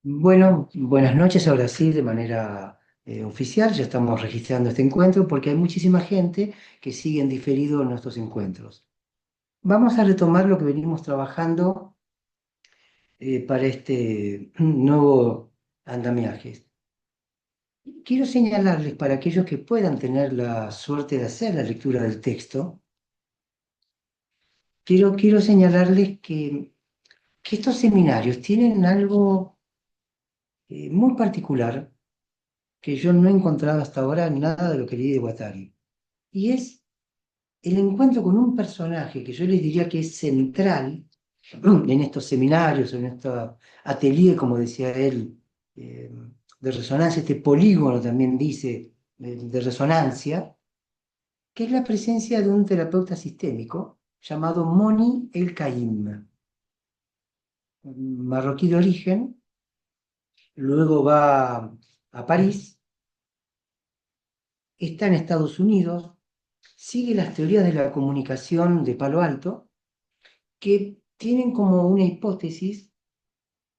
Bueno, buenas noches, ahora sí, de manera oficial, ya estamos registrando este encuentro porque hay muchísima gente que sigue en diferido nuestros encuentros. Vamos a retomar lo que venimos trabajando para este nuevo andamiaje. Quiero señalarles para aquellos que puedan tener la suerte de hacer la lectura del texto, quiero señalarles que estos seminarios tienen algo muy particular que yo no he encontrado hasta ahora en nada de lo que leí de Guattari. Y es el encuentro con un personaje que yo les diría que es central en estos seminarios, en este atelier, como decía él, eh, de resonancia, este polígono también dice, de resonancia, que es la presencia de un terapeuta sistémico llamado Moni El Kaim, marroquí de origen, luego va a París, está en Estados Unidos, sigue las teorías de la comunicación de Palo Alto, que tienen como una hipótesis,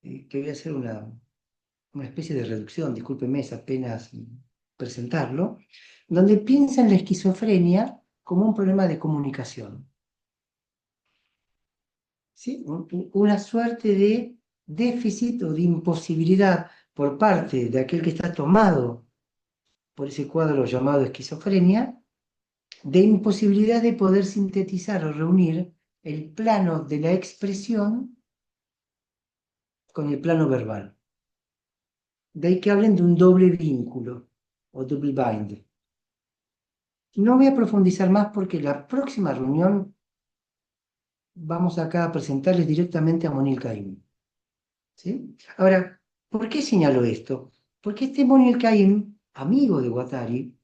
que voy a hacer una especie de reducción, discúlpeme, es apenas presentarlo, donde piensa en la esquizofrenia como un problema de comunicación, ¿sí? Una suerte de déficit o de imposibilidad por parte de aquel que está tomado por ese cuadro llamado esquizofrenia, de imposibilidad de poder sintetizar o reunir el plano de la expresión con el plano verbal. De ahí que hablen de un doble vínculo o double bind. No voy a profundizar más porque la próxima reunión vamos acá a presentarles directamente a Monil Caim, ¿sí? Ahora, ¿por qué señalo esto? Porque este Monil Caim, amigo de Guattari,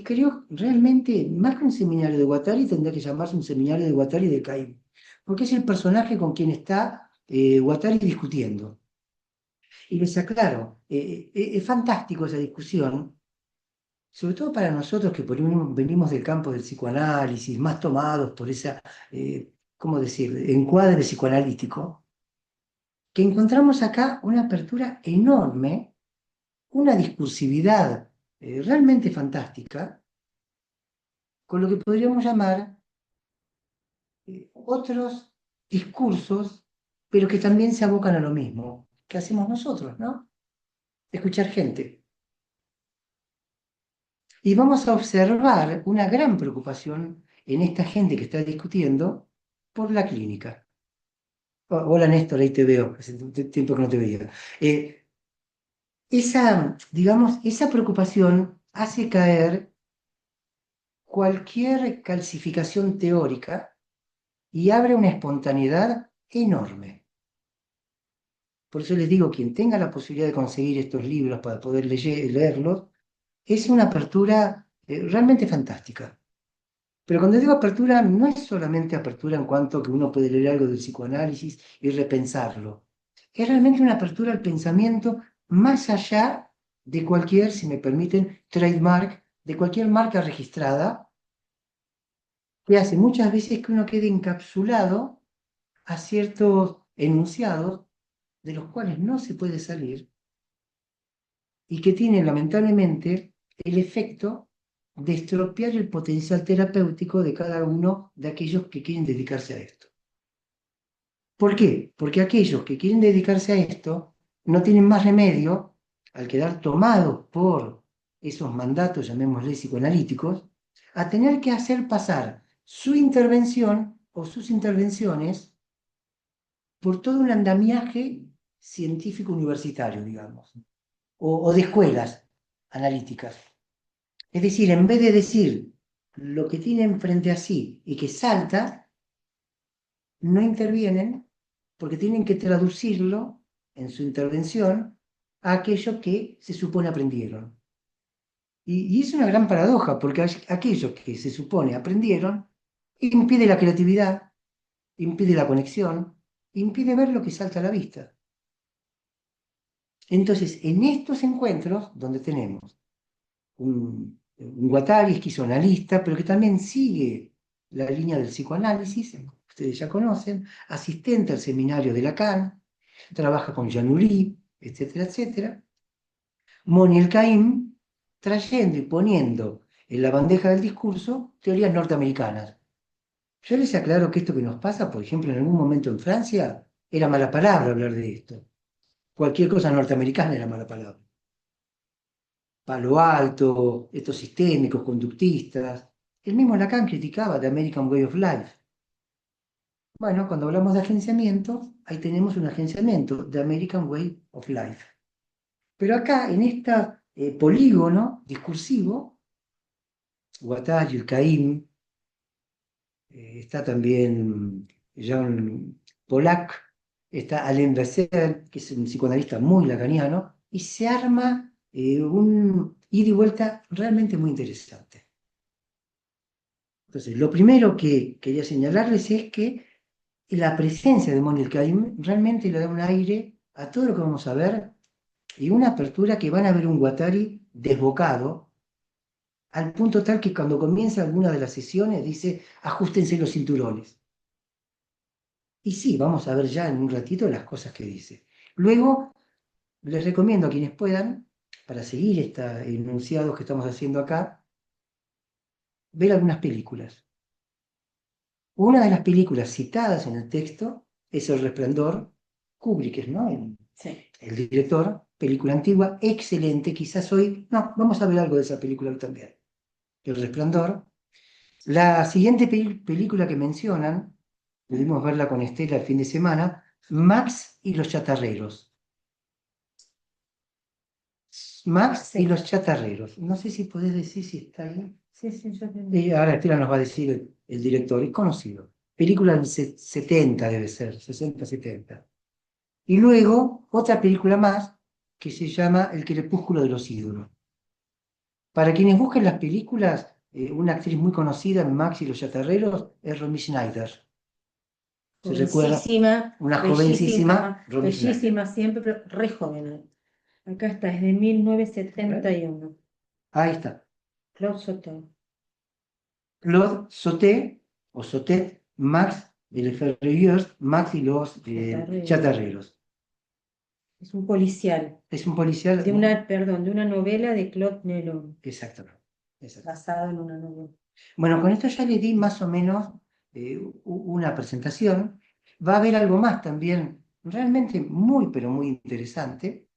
creo realmente, más que un seminario de Guattari, tendría que llamarse un seminario de Guattari de Caim, porque es el personaje con quien está Guattari discutiendo. Y les aclaro, es fantástico esa discusión, sobre todo para nosotros que venimos del campo del psicoanálisis, más tomados por esa, ¿cómo decir?, encuadre psicoanalítico, que encontramos acá una apertura enorme, una discursividad realmente fantástica, con lo que podríamos llamar otros discursos, pero que también se abocan a lo mismo que hacemos nosotros, ¿no? Escuchar gente. Y vamos a observar una gran preocupación en esta gente que está discutiendo por la clínica. Hola Néstor, ahí te veo, hace tiempo que no te veía. Digamos, esa preocupación hace caer cualquier calcificación teórica y abre una espontaneidad enorme. Por eso les digo, quien tenga la posibilidad de conseguir estos libros para poder leerlos, es una apertura realmente fantástica. Pero cuando digo apertura, no es solamente apertura en cuanto que uno puede leer algo del psicoanálisis y repensarlo. Es realmente una apertura al pensamiento más allá de cualquier, si me permiten, trademark, de cualquier marca registrada, que hace muchas veces que uno quede encapsulado a ciertos enunciados de los cuales no se puede salir y que tienen lamentablemente el efecto de estropear el potencial terapéutico de cada uno de aquellos que quieren dedicarse a esto. ¿Por qué? Porque aquellos que quieren dedicarse a esto no tienen más remedio, al quedar tomados por esos mandatos, llamémosle psicoanalíticos, a tener que hacer pasar su intervención o sus intervenciones por todo un andamiaje científico universitario, digamos, o de escuelas analíticas. Es decir, en vez de decir lo que tienen frente a sí y que salta, no intervienen porque tienen que traducirlo en su intervención a aquello que se supone aprendieron. Y es una gran paradoja, porque aquello que se supone aprendieron impide la creatividad, impide la conexión, impide ver lo que salta a la vista. Entonces, en estos encuentros, donde tenemos un Guattari esquizoanalista, pero que también sigue la línea del psicoanálisis, ustedes ya conocen, asistente al seminario de Lacan, trabaja con Jean Louis, etcétera, etcétera. Moni el-Caim trayendo y poniendo en la bandeja del discurso teorías norteamericanas. Yo les aclaro que esto que nos pasa, por ejemplo, en algún momento en Francia, era mala palabra hablar de esto. Cualquier cosa norteamericana era mala palabra. Palo Alto, estos sistémicos, conductistas. El mismo Lacan criticaba The American Way of Life. Bueno, cuando hablamos de agenciamiento, ahí tenemos un agenciamiento, The American Way of Life. Pero acá, en este polígono discursivo, Guattari, el Caim, está también Jean Polak, está Alain Bessel, que es un psicoanalista muy lacaniano, y se arma un ida y vuelta realmente muy interesante. Entonces, lo primero que quería señalarles es que la presencia de Moni el-Caim realmente le da un aire a todo lo que vamos a ver y una apertura que van a ver un Guattari desbocado, al punto tal que cuando comienza alguna de las sesiones dice, ajustense los cinturones. Y sí, vamos a ver ya en un ratito las cosas que dice. Luego, les recomiendo a quienes puedan, para seguir estos enunciados que estamos haciendo acá, ver algunas películas. Una de las películas citadas en el texto es El Resplandor, Kubrick, ¿no? Sí. El director, película antigua, excelente, quizás hoy, no, vamos a ver algo de esa película hoy también. El Resplandor. La siguiente película que mencionan, pudimos verla con Estela el fin de semana, Max y los chatarreros. Max y los chatarreros. No sé si podés decir si está ahí. Sí, sí, yo tengo. Y ahora Estela nos va a decir el director, es conocido. Película del 70 debe ser, 60, 70. Y luego otra película más que se llama El crepúsculo de los ídolos. Para quienes busquen las películas, una actriz muy conocida en Max y los chatarreros es Romy Schneider. ¿Se recuerda? Jovencísima, Una jovencísima bellísima, Romy Schneider. bellísima siempre, pero re joven. Acá está, es de 1971. Ahí está. Claude Sauter. Claude Sautet, o Sautet, Max y les Ferreyeurs, Max y los chatarreros. Es un policial. Es un policial. De una novela de Claude Nelon. Exactamente. Basado en una novela. Bueno, con esto ya le di más o menos una presentación. Va a haber algo más también, realmente muy, pero muy interesante,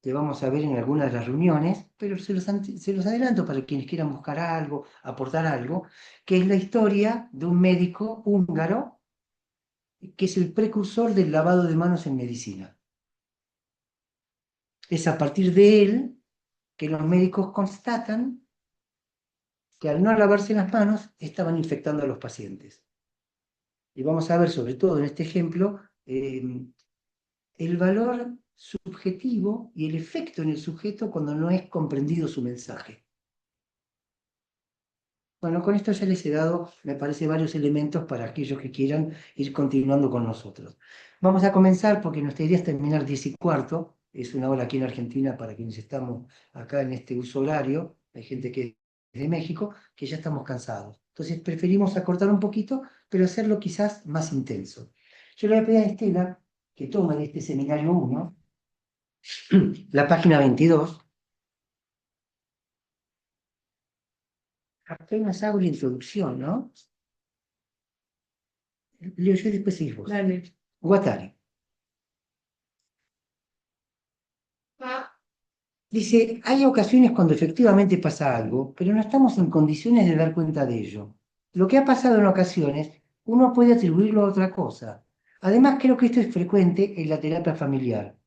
que vamos a ver en algunas de las reuniones, pero se los adelanto para quienes quieran buscar algo, aportar algo, que es la historia de un médico húngaro que es el precursor del lavado de manos en medicina. Es a partir de él que los médicos constatan que al no lavarse las manos estaban infectando a los pacientes. Y vamos a ver, sobre todo en este ejemplo, el valor subjetivo y el efecto en el sujeto cuando no es comprendido su mensaje. Bueno, con esto ya les he dado, me parece, varios elementos para aquellos que quieran ir continuando con nosotros. Vamos a comenzar porque nuestra idea es terminar 10:15, es una hora aquí en Argentina para quienes estamos acá en este uso horario, hay gente que es de México, que ya estamos cansados. Entonces preferimos acortar un poquito, pero hacerlo quizás más intenso. Yo le voy a pedir a Estela que tome de este seminario 1, la página 22, apenas hago la introducción, ¿no? Leo yo y después seguís vos. Dale. Guattari. Dice, hay ocasiones cuando efectivamente pasa algo, pero no estamos en condiciones de dar cuenta de ello. Lo que ha pasado en ocasiones, uno puede atribuirlo a otra cosa. Además, creo que esto es frecuente en la terapia familiar.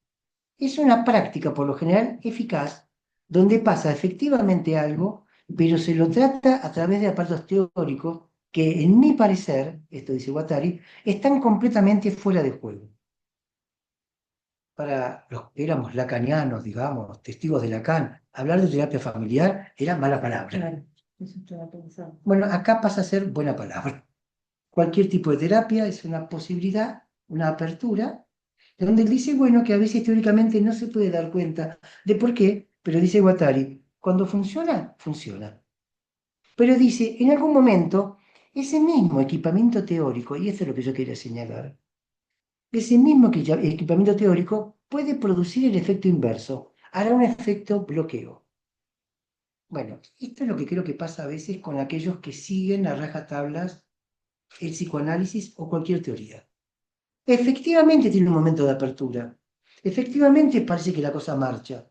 Es una práctica, por lo general, eficaz, donde pasa efectivamente algo, pero se lo trata a través de aparatos teóricos que, en mi parecer, esto dice Guattari, están completamente fuera de juego. Para los que éramos lacanianos, digamos, testigos de Lacan, hablar de terapia familiar era mala palabra. Claro, eso estaba pensando. Bueno, acá pasa a ser buena palabra. Cualquier tipo de terapia es una posibilidad, una apertura, donde él dice, bueno, que a veces teóricamente no se puede dar cuenta de por qué, pero dice Guattari, cuando funciona, funciona. Pero dice, en algún momento, ese mismo equipamiento teórico, y esto es lo que yo quería señalar, ese mismo equipamiento teórico puede producir el efecto inverso, hará un efecto bloqueo. Bueno, esto es lo que creo que pasa a veces con aquellos que siguen a rajatablas el psicoanálisis o cualquier teoría. Efectivamente tiene un momento de apertura. Efectivamente parece que la cosa marcha.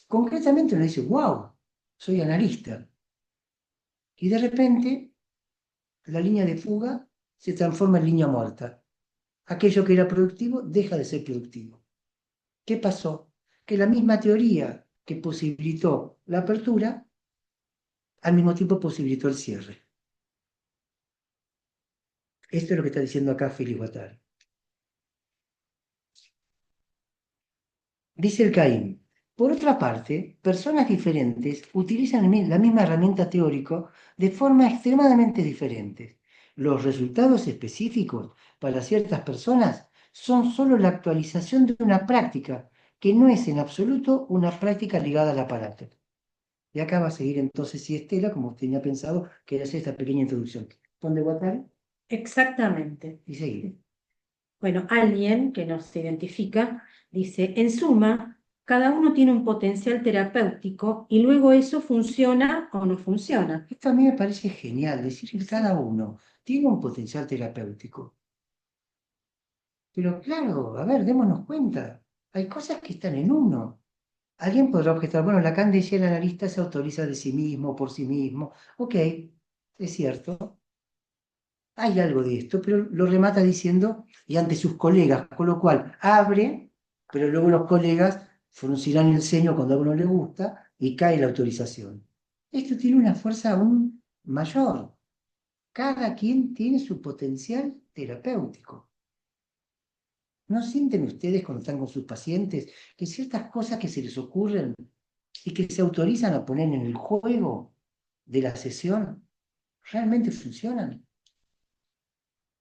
Concretamente uno dice, wow, soy analista. Y de repente la línea de fuga se transforma en línea muerta. Aquello que era productivo deja de ser productivo. ¿Qué pasó? Que la misma teoría que posibilitó la apertura, al mismo tiempo posibilitó el cierre. Esto es lo que está diciendo acá Félix Guattari. Dice el Caín. Por otra parte, personas diferentes utilizan la misma herramienta teórica de forma extremadamente diferente. Los resultados específicos para ciertas personas son solo la actualización de una práctica, que no es en absoluto una práctica ligada al aparato. Y acá va a seguir entonces si Estela, como tenía pensado, que era hacer esta pequeña introducción. ¿Dónde Guattari? Exactamente. Y seguir. Bueno, alguien que nos identifica dice, en suma, cada uno tiene un potencial terapéutico y luego eso funciona o no funciona. Esto a mí me parece genial, decir que cada uno tiene un potencial terapéutico. Pero claro, a ver, démonos cuenta. Hay cosas que están en uno. Alguien podrá objetar, bueno, Lacan decía el analista se autoriza de sí mismo, por sí mismo. Ok, es cierto, hay algo de esto, pero lo remata diciendo, y ante sus colegas, con lo cual abre, pero luego los colegas fruncirán el ceño cuando a uno le gusta y cae la autorización. Esto tiene una fuerza aún mayor. Cada quien tiene su potencial terapéutico. ¿No sienten ustedes cuando están con sus pacientes que ciertas cosas que se les ocurren y que se autorizan a poner en el juego de la sesión realmente funcionan?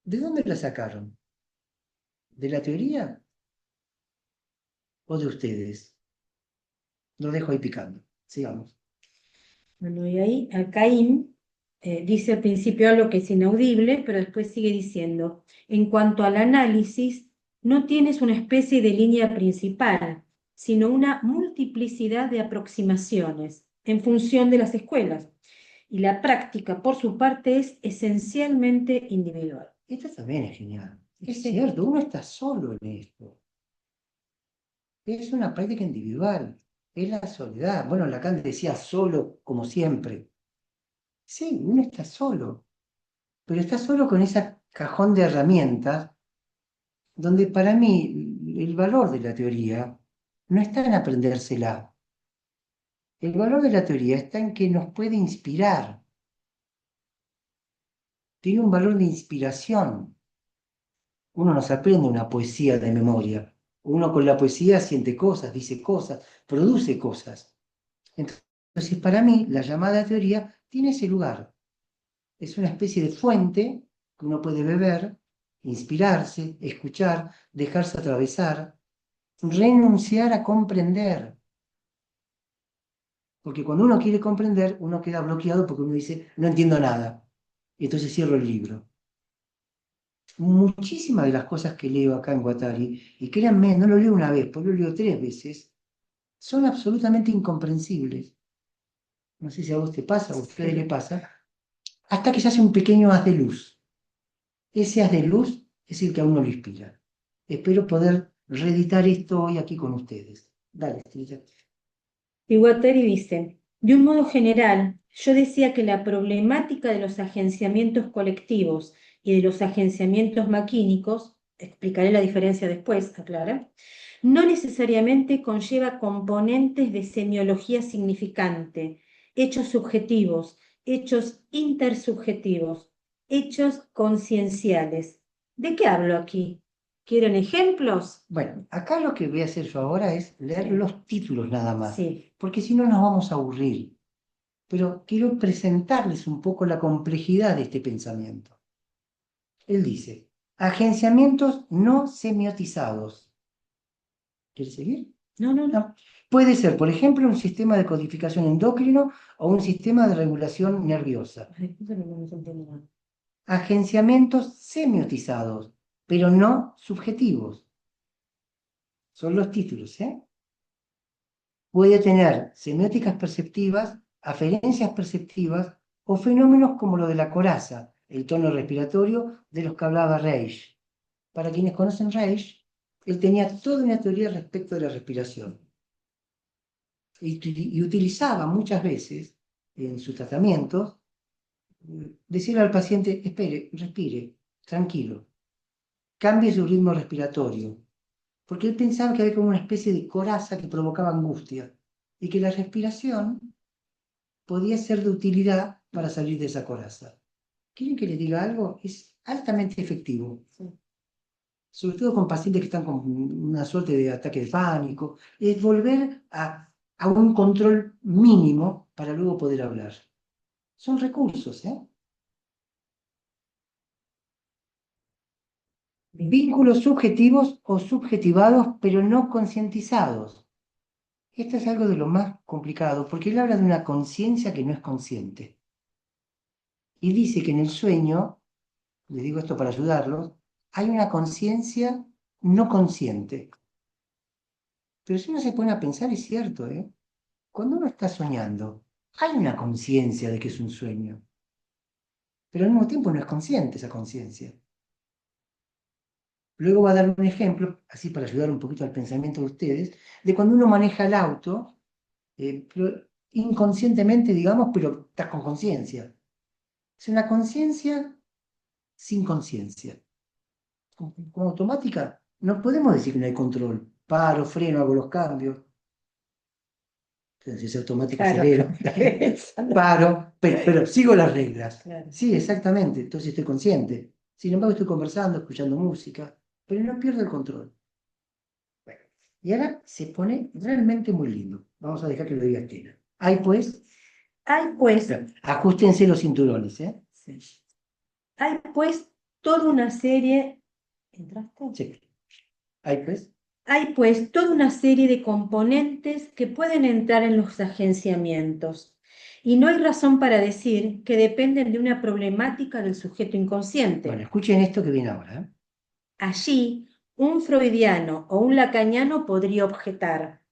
¿De dónde la sacaron? ¿De la teoría o de ustedes? Lo dejo ahí picando. Sigamos. Bueno, y ahí Caín dice al principio algo que es inaudible, pero después sigue diciendo, en cuanto al análisis, no tienes una especie de línea principal, sino una multiplicidad de aproximaciones en función de las escuelas. Y la práctica, por su parte, es esencialmente individual. Esto también es genial. Es Sí. cierto, uno está solo en esto. Es una práctica individual. Es la soledad. Bueno, Lacan decía solo como siempre. Sí, uno está solo. Pero está solo con ese cajón de herramientas donde para mí el valor de la teoría no está en aprendérsela. El valor de la teoría está en que nos puede inspirar. Tiene un valor de inspiración. Uno no se aprende una poesía de memoria. Uno con la poesía siente cosas, dice cosas, produce cosas. Entonces, para mí, la llamada teoría tiene ese lugar. Es una especie de fuente que uno puede beber, inspirarse, escuchar, dejarse atravesar, renunciar a comprender. Porque cuando uno quiere comprender, uno queda bloqueado porque uno dice, no entiendo nada. Y entonces cierro el libro. Muchísimas de las cosas que leo acá en Guattari, y créanme, no lo leo una vez, pues lo leo 3 veces, son absolutamente incomprensibles. No sé si a vos te pasa, a ustedes le pasa, hasta que se hace un pequeño haz de luz. Ese haz de luz es el que a uno lo inspira. Espero poder reeditar esto hoy aquí con ustedes. Dale, Estrella. Y Guattari dice, de un modo general, yo decía que la problemática de los agenciamientos colectivos y de los agenciamientos maquínicos, explicaré la diferencia después, aclara, no necesariamente conlleva componentes de semiología significante, hechos subjetivos, hechos intersubjetivos, hechos concienciales. ¿De qué hablo aquí? ¿Quieren ejemplos? Bueno, acá lo que voy a hacer yo ahora es leer Sí. los títulos nada más, Sí. porque si no nos vamos a aburrir. Pero quiero presentarles un poco la complejidad de este pensamiento. Él dice, agenciamientos no semiotizados. ¿Quieres seguir? No, no, no. No. Puede ser, por ejemplo, un sistema de codificación endocrino o un sistema de regulación nerviosa. Ay, eso no me entiendo nada. Agenciamientos semiotizados, pero no subjetivos. Son los títulos, ¿eh? Puede tener semióticas perceptivas, aferencias perceptivas o fenómenos como lo de la coraza, el tono respiratorio de los que hablaba Reich. Para quienes conocen Reich, él tenía toda una teoría respecto de la respiración y utilizaba muchas veces en sus tratamientos decirle al paciente, espere, respire, tranquilo, cambie su ritmo respiratorio, porque él pensaba que había como una especie de coraza que provocaba angustia y que la respiración podía ser de utilidad para salir de esa coraza. ¿Quieren que les diga algo? Es altamente efectivo. Sí. Sobre todo con pacientes que están con una suerte de ataque de pánico, es volver a un control mínimo para luego poder hablar. Son recursos, ¿eh? Vínculos subjetivos o subjetivados, pero no concientizados. Esto es algo de lo más complicado, porque él habla de una conciencia que no es consciente. Y dice que en el sueño, les digo esto para ayudarlos, hay una conciencia no consciente. Pero si uno se pone a pensar, es cierto, ¿eh? Cuando uno está soñando, hay una conciencia de que es un sueño, pero al mismo tiempo no es consciente esa conciencia. Luego va a dar un ejemplo, así para ayudar un poquito al pensamiento de ustedes, de cuando uno maneja el auto, pero inconscientemente, digamos, pero estás con conciencia. Es una conciencia sin conciencia. Como automática, no podemos decir que no hay control. Paro, freno, hago los cambios. Si es automático, Claro. acelero. Paro, pero sigo las reglas. Claro. Sí, exactamente. Entonces estoy consciente. Sin embargo, estoy conversando, escuchando música, pero no pierdo el control. Bueno, y ahora se pone realmente muy lindo. Vamos a dejar que lo diga Estela. Hay pues, ajustense los cinturones, ¿eh? Sí. Hay pues toda una serie. ¿Entraste? Sí. Hay pues. Hay pues toda una serie de componentes que pueden entrar en los agenciamientos y no hay razón para decir que dependen de una problemática del sujeto inconsciente. Bueno, escuchen esto que viene ahora, ¿eh? Allí, un freudiano o un lacaniano podría objetar: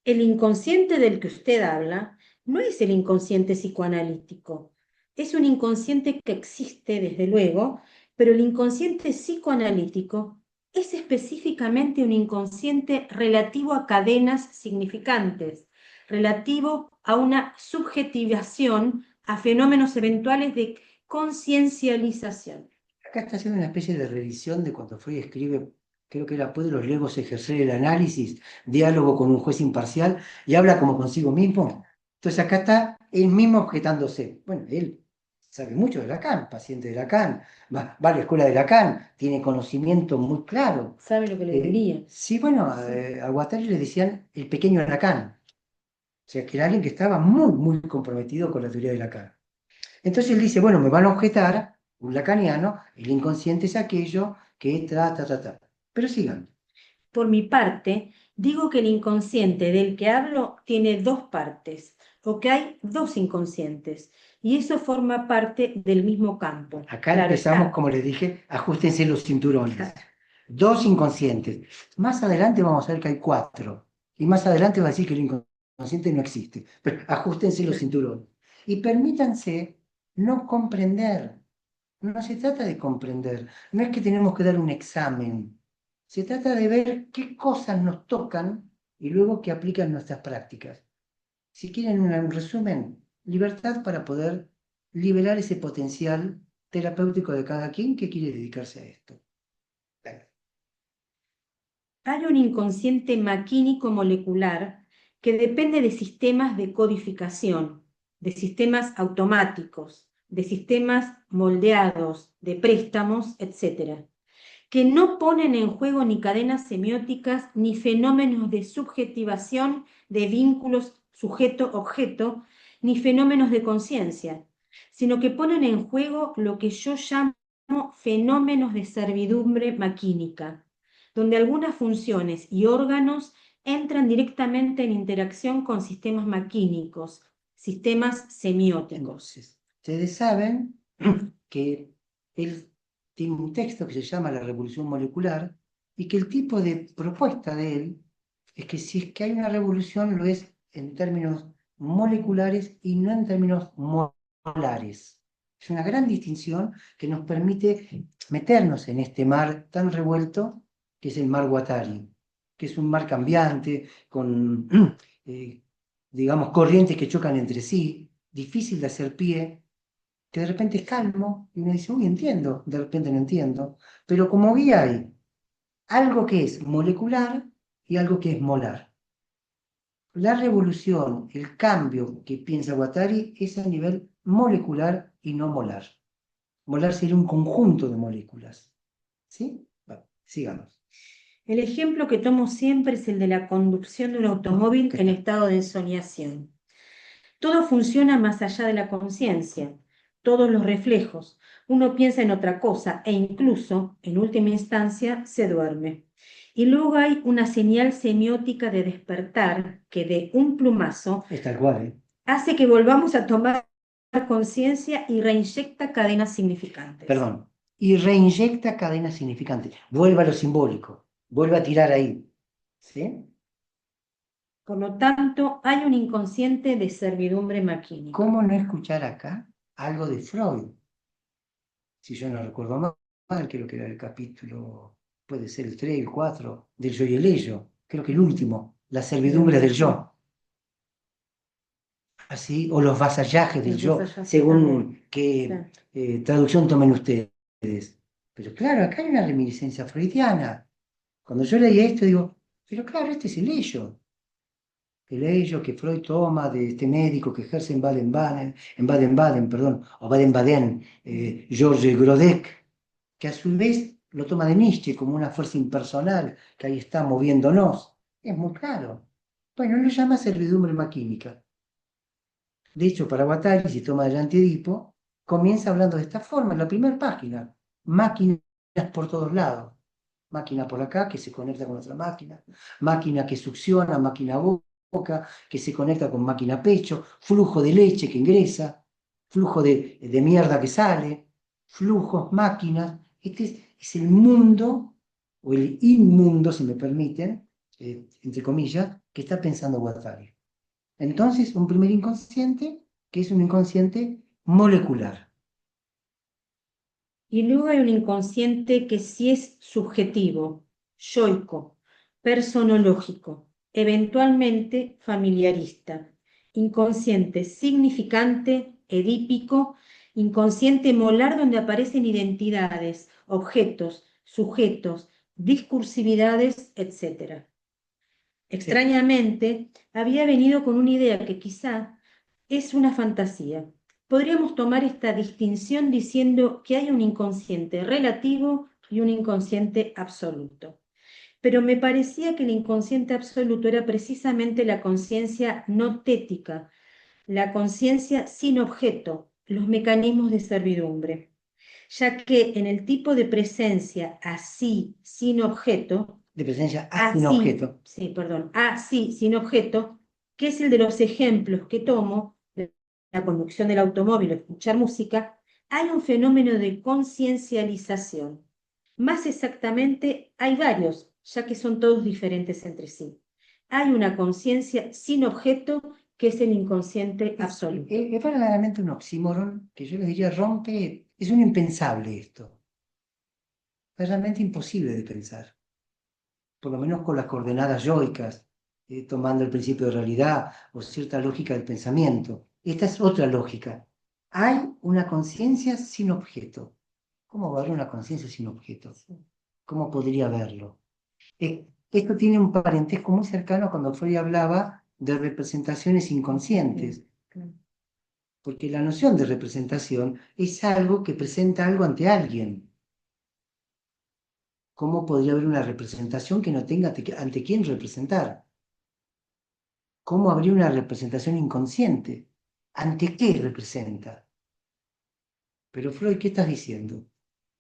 el inconsciente del que usted habla no es el inconsciente psicoanalítico. Es un inconsciente que existe, desde luego, pero el inconsciente psicoanalítico es específicamente un inconsciente relativo a cadenas significantes, relativo a una subjetivación, a fenómenos eventuales de conciencialización. Acá está haciendo una especie de revisión de cuando Freud escribe, creo que era ¿puede los legos ejercer el análisis, diálogo con un juez imparcial? Y habla como consigo mismo. Entonces acá está él mismo objetándose. Bueno, él sabe mucho de Lacan, paciente de Lacan, va a la escuela de Lacan, tiene conocimiento muy claro. ¿Sabe lo que le diría? Sí, bueno, a Guattari le decían el pequeño Lacan. O sea, que era alguien que estaba muy, muy comprometido con la teoría de Lacan. Entonces él dice, bueno, me van a objetar, un lacaniano, el inconsciente es aquello que ta. Pero sigan. Por mi parte, digo que el inconsciente del que hablo tiene dos partes, o que hay dos inconscientes, y eso forma parte del mismo campo. Acá Claro empezamos, está. como les dije, ajustense los cinturones. Claro. Dos inconscientes. Más adelante vamos a ver que hay cuatro. Y más adelante va a decir que el inconsciente no existe. Pero ajustense los cinturones. Y permítanse no comprender. No se trata de comprender. No es que tenemos que dar un examen. Se trata de ver qué cosas nos tocan y luego que aplican nuestras prácticas. Si quieren un resumen, libertad para poder liberar ese potencial terapéutico de cada quien que quiere dedicarse a esto. Claro. Hay un inconsciente maquínico molecular que depende de sistemas de codificación, de sistemas automáticos, de sistemas moldeados, de préstamos, etc., que no ponen en juego ni cadenas semióticas ni fenómenos de subjetivación de vínculos sujeto-objeto, ni fenómenos de conciencia, sino que ponen en juego lo que yo llamo fenómenos de servidumbre maquínica, donde algunas funciones y órganos entran directamente en interacción con sistemas maquínicos, sistemas semióticos. Entonces, ustedes saben que él tiene un texto que se llama La Revolución Molecular y que el tipo de propuesta de él es que si es que hay una revolución, lo es en términos moleculares y no en términos molares. Es una gran distinción que nos permite meternos en este mar tan revuelto que es el mar Guattari, que es un mar cambiante, con, digamos, corrientes que chocan entre sí, difícil de hacer pie, que de repente es calmo y uno dice, uy, entiendo, de repente no entiendo, pero como guía hay algo que es molecular y algo que es molar. La revolución, el cambio que piensa Guattari es a nivel molecular y no molar. Molar sería un conjunto de moléculas. ¿Sí? Bueno, sigamos. El ejemplo que tomo siempre es el de la conducción de un automóvil en estado de ensoñación. Todo funciona más allá de la conciencia, todos los reflejos. Uno piensa en otra cosa e incluso, en última instancia, se duerme. Y luego hay una señal semiótica de despertar que de un plumazo Es tal cual, ¿eh? hace que volvamos a tomar conciencia y reinyecta cadenas significantes. Perdón. Y reinyecta cadenas significantes. Vuelve a lo simbólico. Vuelve a tirar ahí. ¿Sí? Por lo tanto, hay un inconsciente de servidumbre maquínica. ¿Cómo no escuchar acá algo de Freud? Si yo no recuerdo mal, creo que era el capítulo, puede ser el 3, el 4, del yo y el ello. Creo que el último, la servidumbre del yo. Así, o los vasallajes del Los yo, vasallajes según también. qué Sí. traducción tomen ustedes. Pero claro, acá hay una reminiscencia freudiana. Cuando yo leí esto, digo, pero claro, este es el ello que Freud toma de este médico que ejerce en Baden-Baden, perdón, o Baden-Baden, Georges Grodek, que a su vez lo toma de Nietzsche como una fuerza impersonal que ahí está moviéndonos. Es muy claro. Bueno, lo llama servidumbre maquínica. De hecho, para Guattari, si toma adelante Edipo, comienza hablando de esta forma, en la primera página. Máquinas por todos lados. Máquina por acá que se conecta con otra máquina. Máquina que succiona, máquina boca, que se conecta con máquina pecho. Flujo de leche que ingresa. Flujo de mierda que sale. Flujos, máquinas. Este es el mundo, o el inmundo, si me permiten, entre comillas, que está pensando Guattari. Entonces, un primer inconsciente que es un inconsciente molecular. Y luego hay un inconsciente que sí es subjetivo, yoico, personológico, eventualmente familiarista, inconsciente significante, edípico, inconsciente molar donde aparecen identidades, objetos, sujetos, discursividades, etc. Sí. Extrañamente, había venido con una idea que quizá es una fantasía. Podríamos tomar esta distinción diciendo que hay un inconsciente relativo y un inconsciente absoluto. Pero me parecía que el inconsciente absoluto era precisamente la conciencia no tética, la conciencia sin objeto, los mecanismos de servidumbre, ya que en el tipo de presencia así, sin objeto, De presencia sin así, objeto. sí, perdón, así, sin objeto, que es el de los ejemplos que tomo, de la conducción del automóvil o escuchar música, hay un fenómeno de conciencialización. Más exactamente, hay varios, ya que son todos diferentes entre sí. Hay una conciencia sin objeto que es el inconsciente absoluto. Es verdaderamente un oxímoron que yo les diría rompe, es un impensable esto. Es realmente imposible de pensar. Por lo menos con las coordenadas yoicas, tomando el principio de realidad o cierta lógica del pensamiento. Esta es otra lógica. Hay una conciencia sin objeto. ¿Cómo va a haber una conciencia sin objeto? ¿Cómo podría haberlo? Esto tiene un parentesco muy cercano a cuando Freud hablaba de representaciones inconscientes, porque la noción de representación es algo que presenta algo ante alguien. ¿Cómo podría haber una representación que no tenga ante quién representar? ¿Cómo habría una representación inconsciente? ¿Ante qué representa? Pero Freud, ¿qué estás diciendo?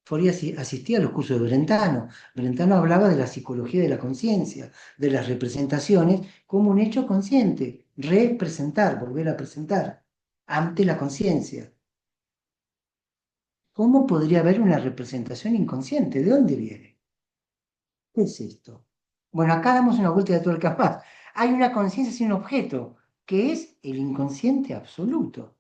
Freud asistía a los cursos de Brentano. Brentano hablaba de la psicología de la conciencia, de las representaciones como un hecho consciente, representar, volver a presentar, ante la conciencia. ¿Cómo podría haber una representación inconsciente? ¿De dónde viene? ¿Qué es esto? Bueno, acá damos una vuelta de tuerca más. Hay una conciencia sin objeto, que es el inconsciente absoluto.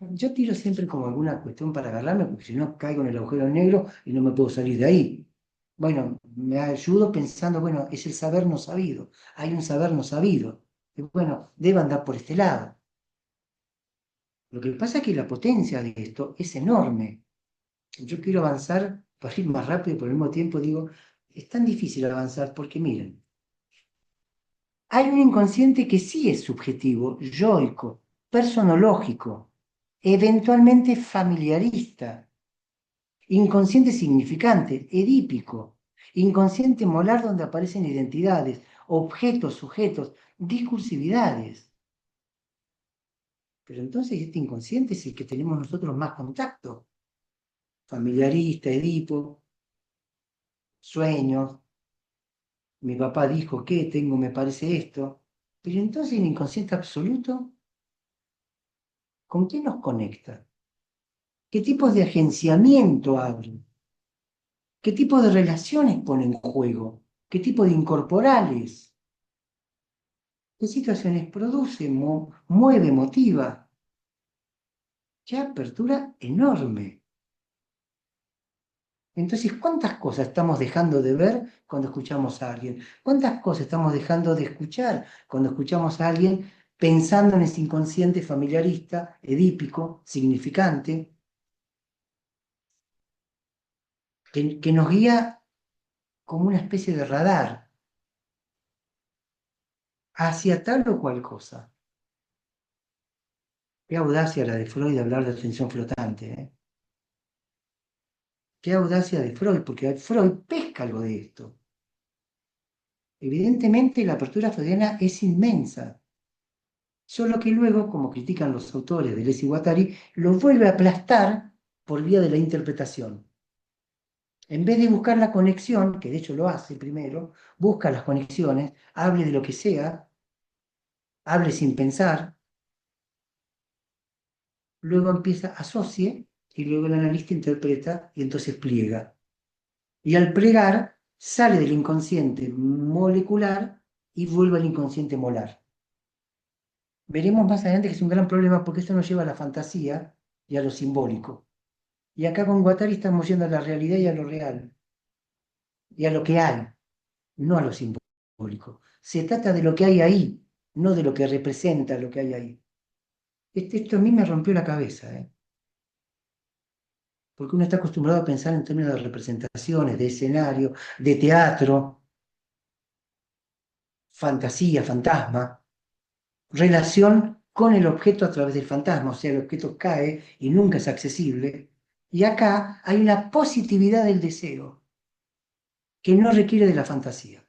Yo tiro siempre como alguna cuestión para agarrarme, porque si no caigo en el agujero negro y no me puedo salir de ahí. Bueno, me ayudo pensando, bueno, es el saber no sabido. Hay un saber no sabido. Y bueno, debe andar por este lado. Lo que pasa es que la potencia de esto es enorme. Yo quiero avanzar para ir más rápido, pero al mismo tiempo digo, es tan difícil avanzar porque miren, hay un inconsciente que sí es subjetivo, yoico, personológico, eventualmente familiarista, inconsciente significante, edípico, inconsciente molar donde aparecen identidades, objetos, sujetos, discursividades. Pero entonces este inconsciente es el que tenemos nosotros más contacto, familiarista, edipo, sueños. Mi papá dijo que tengo, me parece esto. Pero entonces el inconsciente absoluto, ¿con qué nos conecta? ¿Qué tipos de agenciamiento abre? ¿Qué tipo de relaciones pone en juego? ¿Qué tipo de incorporales? ¿Qué situaciones produce, mueve, motiva? ¡Qué apertura enorme! Entonces, ¿cuántas cosas estamos dejando de ver cuando escuchamos a alguien? ¿Cuántas cosas estamos dejando de escuchar cuando escuchamos a alguien pensando en ese inconsciente familiarista, edípico, significante, que nos guía como una especie de radar hacia tal o cual cosa? Qué audacia la de Freud de hablar de atención flotante, ¿eh? Qué audacia de Freud, porque Freud pesca algo de esto. Evidentemente la apertura freudiana es inmensa, solo que luego, como critican los autores de Les Guattari, lo vuelve a aplastar por vía de la interpretación. En vez de buscar la conexión, que de hecho lo hace primero, busca las conexiones, hable de lo que sea, hable sin pensar, luego empieza, asocie, y luego el analista interpreta y entonces pliega. Y al plegar, sale del inconsciente molecular y vuelve al inconsciente molar. Veremos más adelante que es un gran problema porque esto nos lleva a la fantasía y a lo simbólico. Y acá con Guattari estamos yendo a la realidad y a lo real, y a lo que hay, no a lo simbólico. Se trata de lo que hay ahí, no de lo que representa lo que hay ahí. Esto a mí me rompió la cabeza, ¿eh? Porque uno está acostumbrado a pensar en términos de representaciones, de escenario, de teatro, fantasía, fantasma, relación con el objeto a través del fantasma, o sea, el objeto cae y nunca es accesible. Y acá hay una positividad del deseo que no requiere de la fantasía.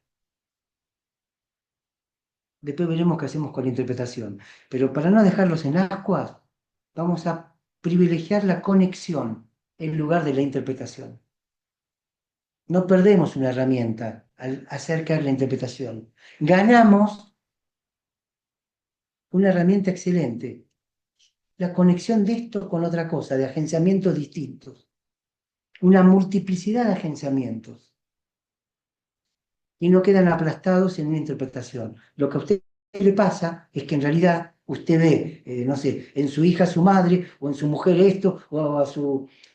Después veremos qué hacemos con la interpretación. Pero para no dejarlos en ascuas, vamos a privilegiar la conexión en lugar de la interpretación. No perdemos una herramienta al acercar la interpretación. Ganamos una herramienta excelente, la conexión de esto con otra cosa, de agenciamientos distintos, una multiplicidad de agenciamientos, y no quedan aplastados en una interpretación. Lo que a usted le pasa es que en realidad usted ve, no sé, en su hija a su madre, o en su mujer esto, o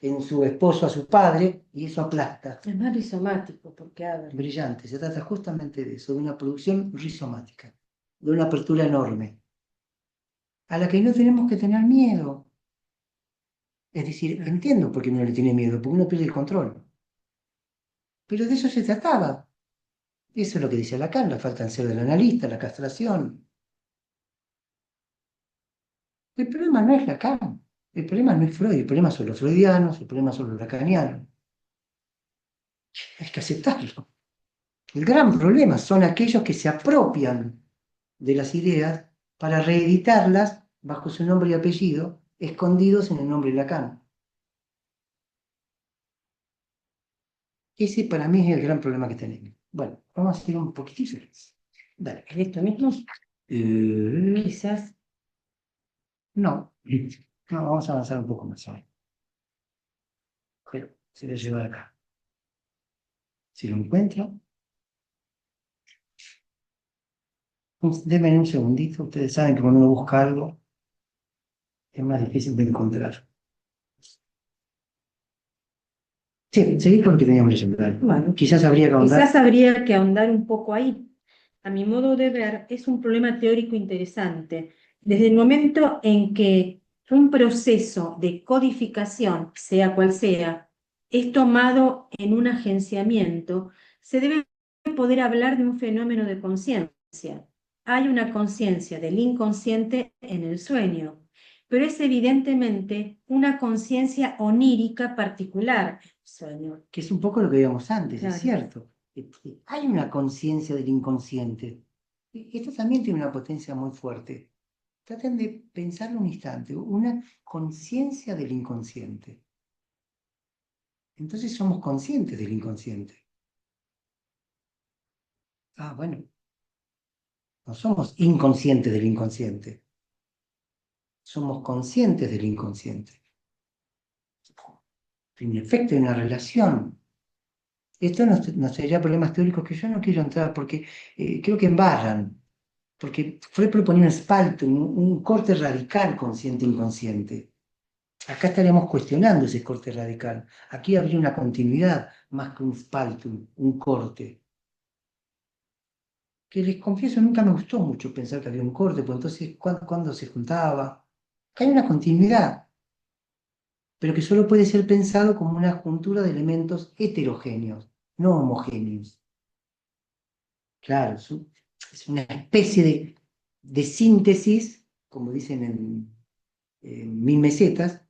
en su esposo a su padre, y eso aplasta. Es más rizomático, porque a ver. Brillante, se trata justamente de eso, de una producción rizomática, de una apertura enorme, a la que no tenemos que tener miedo. Es decir, entiendo por qué uno le tiene miedo, porque uno pierde el control. Pero de eso se trataba. Eso es lo que dice Lacan, la falta de ser del analista, la castración. El problema no es Lacan, el problema no es Freud, el problema son los freudianos, el problema son los lacanianos. Hay que aceptarlo. El gran problema son aquellos que se apropian de las ideas para reeditarlas bajo su nombre y apellido, escondidos en el nombre de Lacan. Ese para mí es el gran problema que tenemos. Bueno, vamos a hacer un poquitito. Dale. ¿En esto mismo? Eh, Quizás. no, no, vamos a avanzar un poco más. Pero se lo lleva acá. Si lo encuentro. Denme un segundito, ustedes saben que cuando uno busca algo es más difícil de encontrar. Sí, seguí con lo que teníamos que hablar. Bueno, Quizás habría que ahondar. quizás habría que ahondar un poco ahí. A mi modo de ver, es un problema teórico interesante. Desde el momento en que un proceso de codificación, sea cual sea, es tomado en un agenciamiento, se debe poder hablar de un fenómeno de conciencia. Hay una conciencia del inconsciente en el sueño, pero es evidentemente una conciencia onírica particular en el sueño. Que es un poco lo que veíamos antes, es Claro. cierto. Hay una conciencia del inconsciente. Esto también tiene una potencia muy fuerte. Traten de pensarlo un instante, una conciencia del inconsciente. Entonces somos conscientes del inconsciente. Ah, bueno, no somos inconscientes del inconsciente. Somos conscientes del inconsciente. En efecto, hay una relación. Esto no sería problemas teóricos que yo no quiero entrar porque creo que embarran. Porque Freud proponía un spalto, un corte radical consciente-inconsciente. Acá estaríamos cuestionando ese corte radical. Aquí habría una continuidad más que un spalto, un corte. Que les confieso, nunca me gustó mucho pensar que había un corte, pues entonces, ¿cuándo se juntaba? Que hay una continuidad, pero que solo puede ser pensado como una juntura de elementos heterogéneos, no homogéneos. Claro, es una especie de síntesis, como dicen en Mil Mesetas,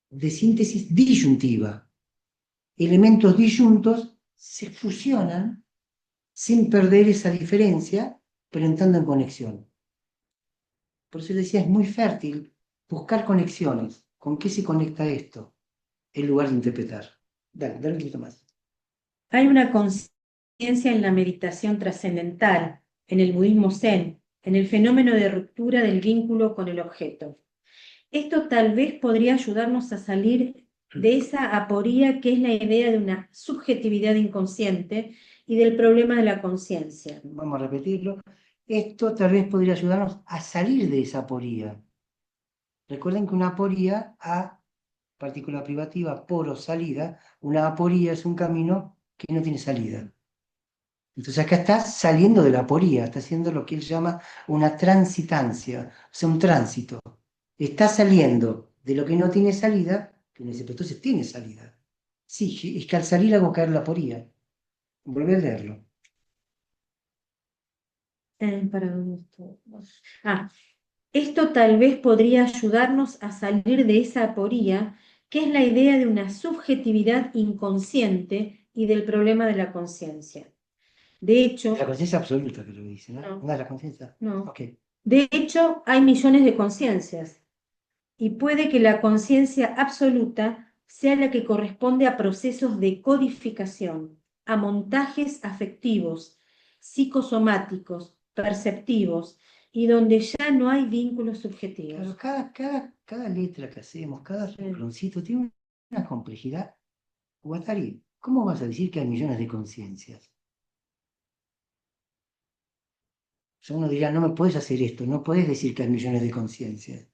de síntesis disyuntiva. Elementos disyuntos se fusionan sin perder esa diferencia, pero entrando en conexión. Por eso decía, es muy fértil buscar conexiones. ¿Con qué se conecta esto? En lugar de interpretar. Dale un poquito más. Hay una conciencia en la meditación trascendental, en el budismo zen, en el fenómeno de ruptura del vínculo con el objeto. Esto tal vez podría ayudarnos a salir de esa aporía que es la idea de una subjetividad inconsciente y del problema de la conciencia. Vamos a repetirlo. Esto tal vez podría ayudarnos a salir de esa aporía. Recuerden que una aporía, a partícula privativa, poro, salida, una aporía es un camino que no tiene salida. Entonces acá está saliendo de la aporía, está haciendo lo que él llama una transitancia, o sea, un tránsito. Está saliendo de lo que no tiene salida, que uno dice, pero entonces tiene salida. Sí, es que al salir hago caer la aporía. Volví a leerlo. ¿Para dónde estoy? Esto tal vez podría ayudarnos a salir de esa aporía, que es la idea de una subjetividad inconsciente y del problema de la conciencia. De hecho, La conciencia absoluta que lo dice, ¿no? no, No es la conciencia. no. Ok. De hecho, hay millones de conciencias y puede que la conciencia absoluta sea la que corresponde a procesos de codificación, a montajes afectivos, psicosomáticos, perceptivos, y donde ya no hay vínculos subjetivos. Claro, cada letra que hacemos, cada Sí. rengloncito tiene una complejidad. Guattari, ¿cómo vas a decir que hay millones de conciencias? O sea, uno dirá, no me puedes hacer esto, no puedes decir que hay millones de conciencias.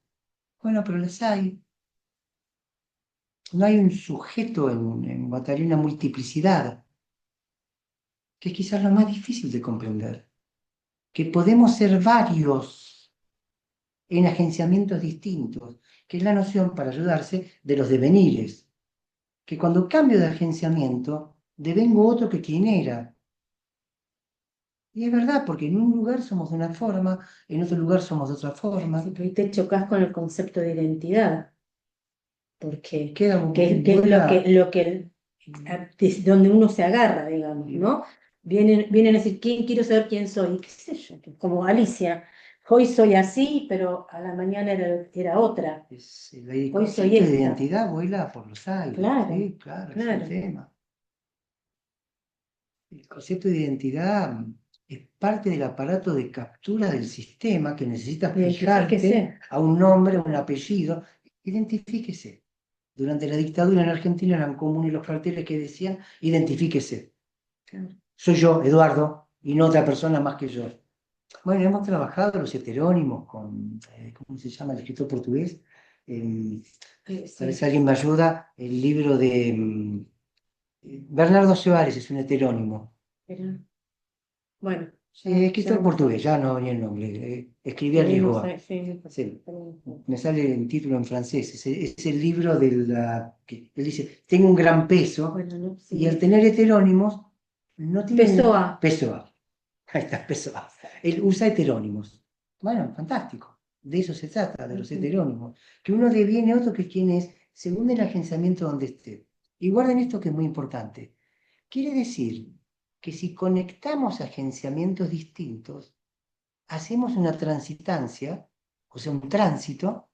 Bueno, pero las hay. No hay un sujeto en Guattari, una multiplicidad, que es quizás lo más difícil de comprender. Que podemos ser varios en agenciamientos distintos, que es la noción para ayudarse de los devenires. Que cuando cambio de agenciamiento, devengo otro que quien era. Y es verdad, porque en un lugar somos de una forma, en otro lugar somos de otra forma. Sí, pero ahí te chocas con el concepto de identidad, porque Queda que es vuela. donde uno se agarra, digamos, ¿no? Vienen a decir, quiero saber quién soy? Y qué sé yo, como Alicia, hoy soy así, pero a la mañana era otra. El Hoy soy concepto de esta. identidad vuela por los aires. Claro, Sí, claro, ese es el claro. tema. El concepto de identidad es parte del aparato de captura del sistema que necesita Identifíquese. fijarte a un nombre, a un apellido. Identifíquese. Durante la dictadura en Argentina eran comunes los carteles que decían, identifíquese. Claro. Soy yo, Eduardo, y no otra persona más que yo. Bueno, hemos trabajado los heterónimos con, ¿cómo se llama el escritor portugués? A ver Sí, si alguien me ayuda, el libro de Bernardo Soares es un heterónimo. pero, bueno, ya Escritor no me portugués, sale. ya no venía el nombre. Escribía Sí, no Lisboa. sé, sí, Sí, pero- me sale el título en francés. Es el libro de la que él dice, tengo un gran peso, bueno, no, y al sí. tener heterónimos, no tiene Pessoa. peso. Ahí está, peso. Él usa heterónimos. Bueno, fantástico. De eso se trata, de los Ujú. heterónimos. Que uno deviene otro que quien es, según el agenciamiento donde esté. Y guarden esto que es muy importante. Quiere decir que si conectamos agenciamientos distintos, hacemos una transitancia, o sea, un tránsito,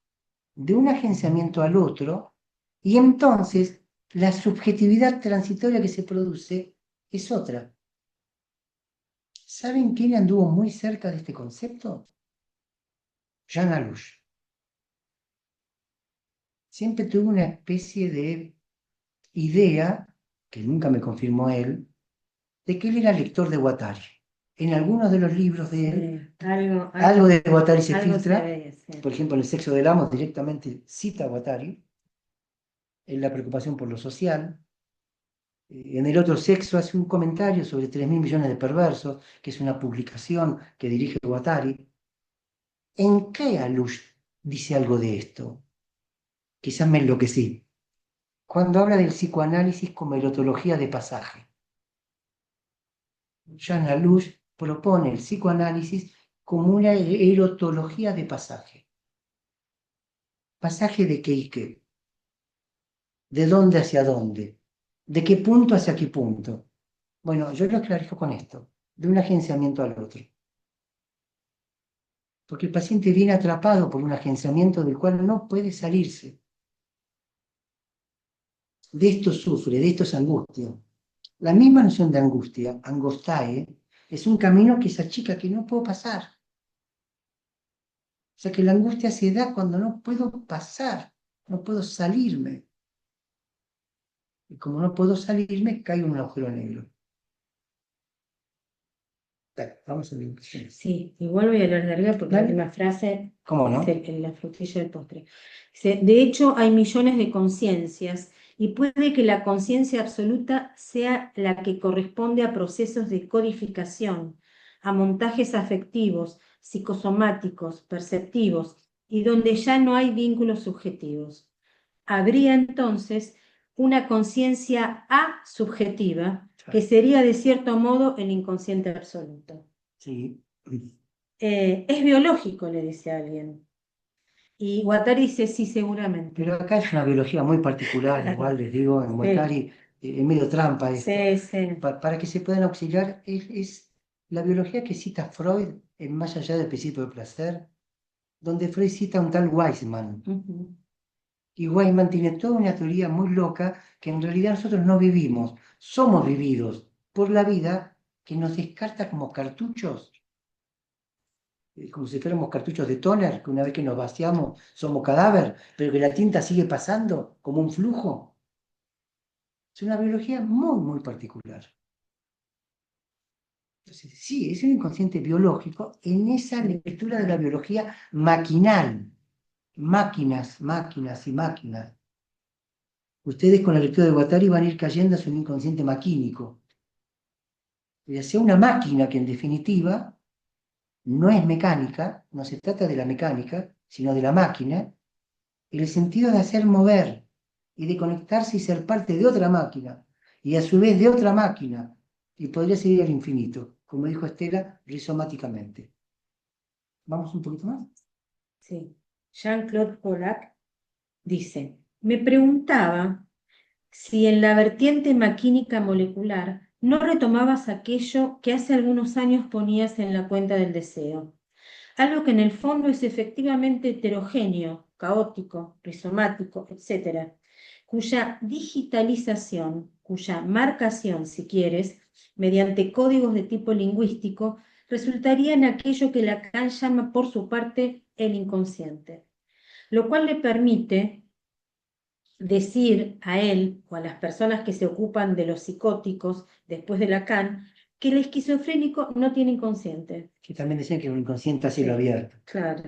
de un agenciamiento al otro, y entonces la subjetividad transitoria que se produce es otra. ¿Saben quién anduvo muy cerca de este concepto? Jean Alouche. Siempre tuve una especie de idea, que nunca me confirmó él, de que él era lector de Guattari. En algunos de los libros de él, algo de Guattari se Algo se filtra, ve, sí. por ejemplo, en El sexo del amo directamente cita a Guattari, en la preocupación por lo social. En El otro sexo hace un comentario sobre 3.000 millones de perversos, que es una publicación que dirige Guattari. ¿En qué Alouche dice algo de esto? Quizás me enloquecí. Cuando habla del psicoanálisis como erotología de pasaje. Jean Alouche propone el psicoanálisis como una erotología de pasaje. ¿Pasaje de qué y qué? ¿De dónde hacia dónde? ¿De qué punto hacia qué punto? Bueno, yo lo clarifico con esto, de un agenciamiento al otro. Porque el paciente viene atrapado por un agenciamiento del cual no puede salirse. De esto sufre, de esto es angustia. La misma noción de angustia, angostae, es un camino que esa chica que no puedo pasar. O sea que la angustia se da cuando no puedo pasar, no puedo salirme. Y como no puedo salirme, caigo en un agujero negro. Dale, vamos a ver. Sí, igual voy a leer de arriba porque la ¿Vale? última frase ¿Cómo es no? la frutilla del postre. Dice, de hecho, hay millones de conciencias y puede que la conciencia absoluta sea la que corresponde a procesos de codificación, a montajes afectivos, psicosomáticos, perceptivos, y donde ya no hay vínculos subjetivos. Habría entonces una conciencia asubjetiva, que sería de cierto modo el inconsciente absoluto. Sí. Es biológico, le dice alguien. Y Guattari dice, sí, seguramente. Pero acá es una biología muy particular, igual les digo, en Sí, Guattari, es medio trampa esto. sí, sí. Para que se puedan auxiliar, es la biología que cita Freud en Más allá del principio del placer, donde Freud cita a un tal Weismann. Ujú. Y Weismann tiene toda una teoría muy loca que en realidad nosotros no vivimos, somos vividos por la vida que nos descarta como cartuchos, como si fuéramos cartuchos de tóner, que una vez que nos vaciamos somos cadáver, pero que la tinta sigue pasando como un flujo. Es una biología muy, muy particular. Entonces, sí, es un inconsciente biológico en esa lectura de la biología maquinal. Máquinas, máquinas y máquinas. Ustedes con la lectura de Guattari van a ir cayendo en un inconsciente maquínico. O sea, una máquina que en definitiva no es mecánica, no se trata de la mecánica, sino de la máquina, en el sentido de hacer mover y de conectarse y ser parte de otra máquina, y a su vez de otra máquina, y podría seguir al infinito, como dijo Estela, rizomáticamente. ¿Vamos un poquito más? Sí. Jean-Claude Pollack dice, me preguntaba si en la vertiente maquínica molecular no retomabas aquello que hace algunos años ponías en la cuenta del deseo. Algo que en el fondo es efectivamente heterogéneo, caótico, rizomático, etc., cuya digitalización, cuya marcación, si quieres, mediante códigos de tipo lingüístico, resultaría en aquello que Lacan llama por su parte el inconsciente, lo cual le permite decir a él o a las personas que se ocupan de los psicóticos después de Lacan que el esquizofrénico no tiene inconsciente. Que también decían que era un inconsciente a cielo Sí, abierto. claro.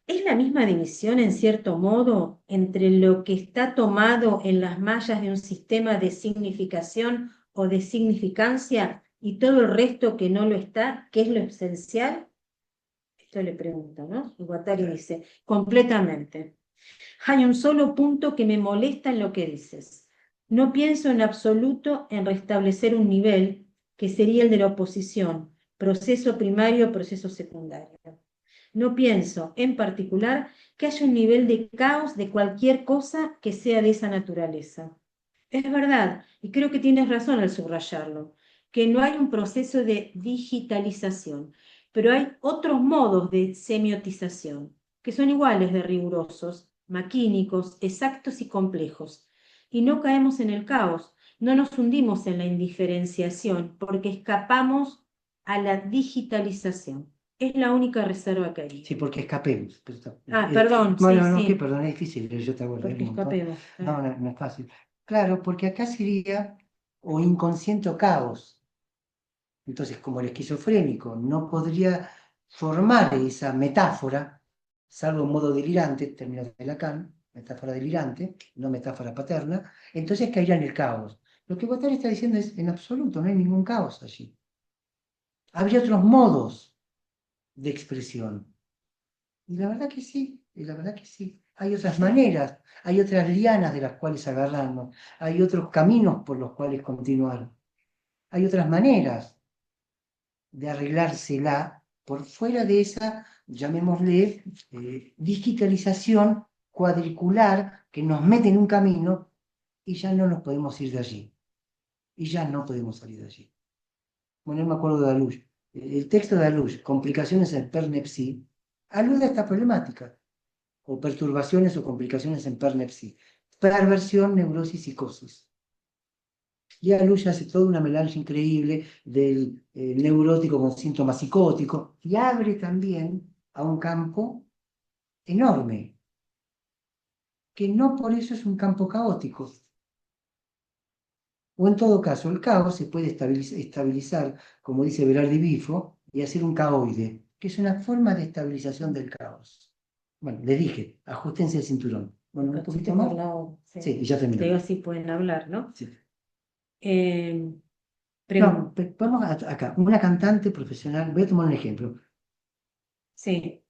¿Es la misma división, en cierto modo, entre lo que está tomado en las mallas de un sistema de significación o de significancia y todo el resto que no lo está, que es lo esencial? Esto le pregunto, ¿no? Y Guattari dice, completamente. Hay un solo punto que me molesta en lo que dices. No pienso en absoluto en restablecer un nivel que sería el de la oposición, proceso primario, proceso secundario. No pienso, en particular, que haya un nivel de caos de cualquier cosa que sea de esa naturaleza. Es verdad, y creo que tienes razón al subrayarlo, que no hay un proceso de digitalización, pero hay otros modos de semiotización, que son iguales de rigurosos, maquínicos, exactos y complejos. Y no caemos en el caos, no nos hundimos en la indiferenciación, porque escapamos a la digitalización. Es la única reserva que Sí, haría. porque escapemos. Ah, perdón, sí, Bueno, no, que sí, perdón, es difícil, yo te hago leer porque un montón. escapemos. No, no, no es fácil. Claro, porque acá sería o inconsciente o caos. Entonces, como el esquizofrénico no podría formar esa metáfora, salvo en modo delirante, términos de Lacan, metáfora delirante, no metáfora paterna, entonces caería en el caos. Lo que Guattari está diciendo es, en absoluto, no hay ningún caos allí. Habría otros modos de expresión. Y la verdad que sí, y la verdad que sí. Hay otras maneras, hay otras lianas de las cuales agarrarnos, hay otros caminos por los cuales continuar, hay otras maneras de arreglársela por fuera de esa, llamémosle, digitalización cuadricular que nos mete en un camino y ya no nos podemos ir de allí. Y ya no podemos salir de allí. Bueno, yo me acuerdo de Alush. El texto de Alush, Complicaciones en PERNEPSI, alude a esta problemática, o perturbaciones o complicaciones en PERNEPSI, perversión, neurosis, psicosis. Y Alush hace toda una melange increíble del neurótico con síntomas psicóticos y abre también a un campo enorme, que no por eso es un campo caótico. O en todo caso, el caos se puede estabilizar, como dice Berardi Bifo, y hacer un caoide, que es una forma de estabilización del caos. Bueno, les dije, ajustense el cinturón. Bueno, un poquito Cachete más. por lado, sí. Sí, y ya Digo, terminamos. así pueden hablar, ¿no? Sí. Eh, No, pregun- vamos acá. Una cantante profesional, voy a tomar un ejemplo. sí.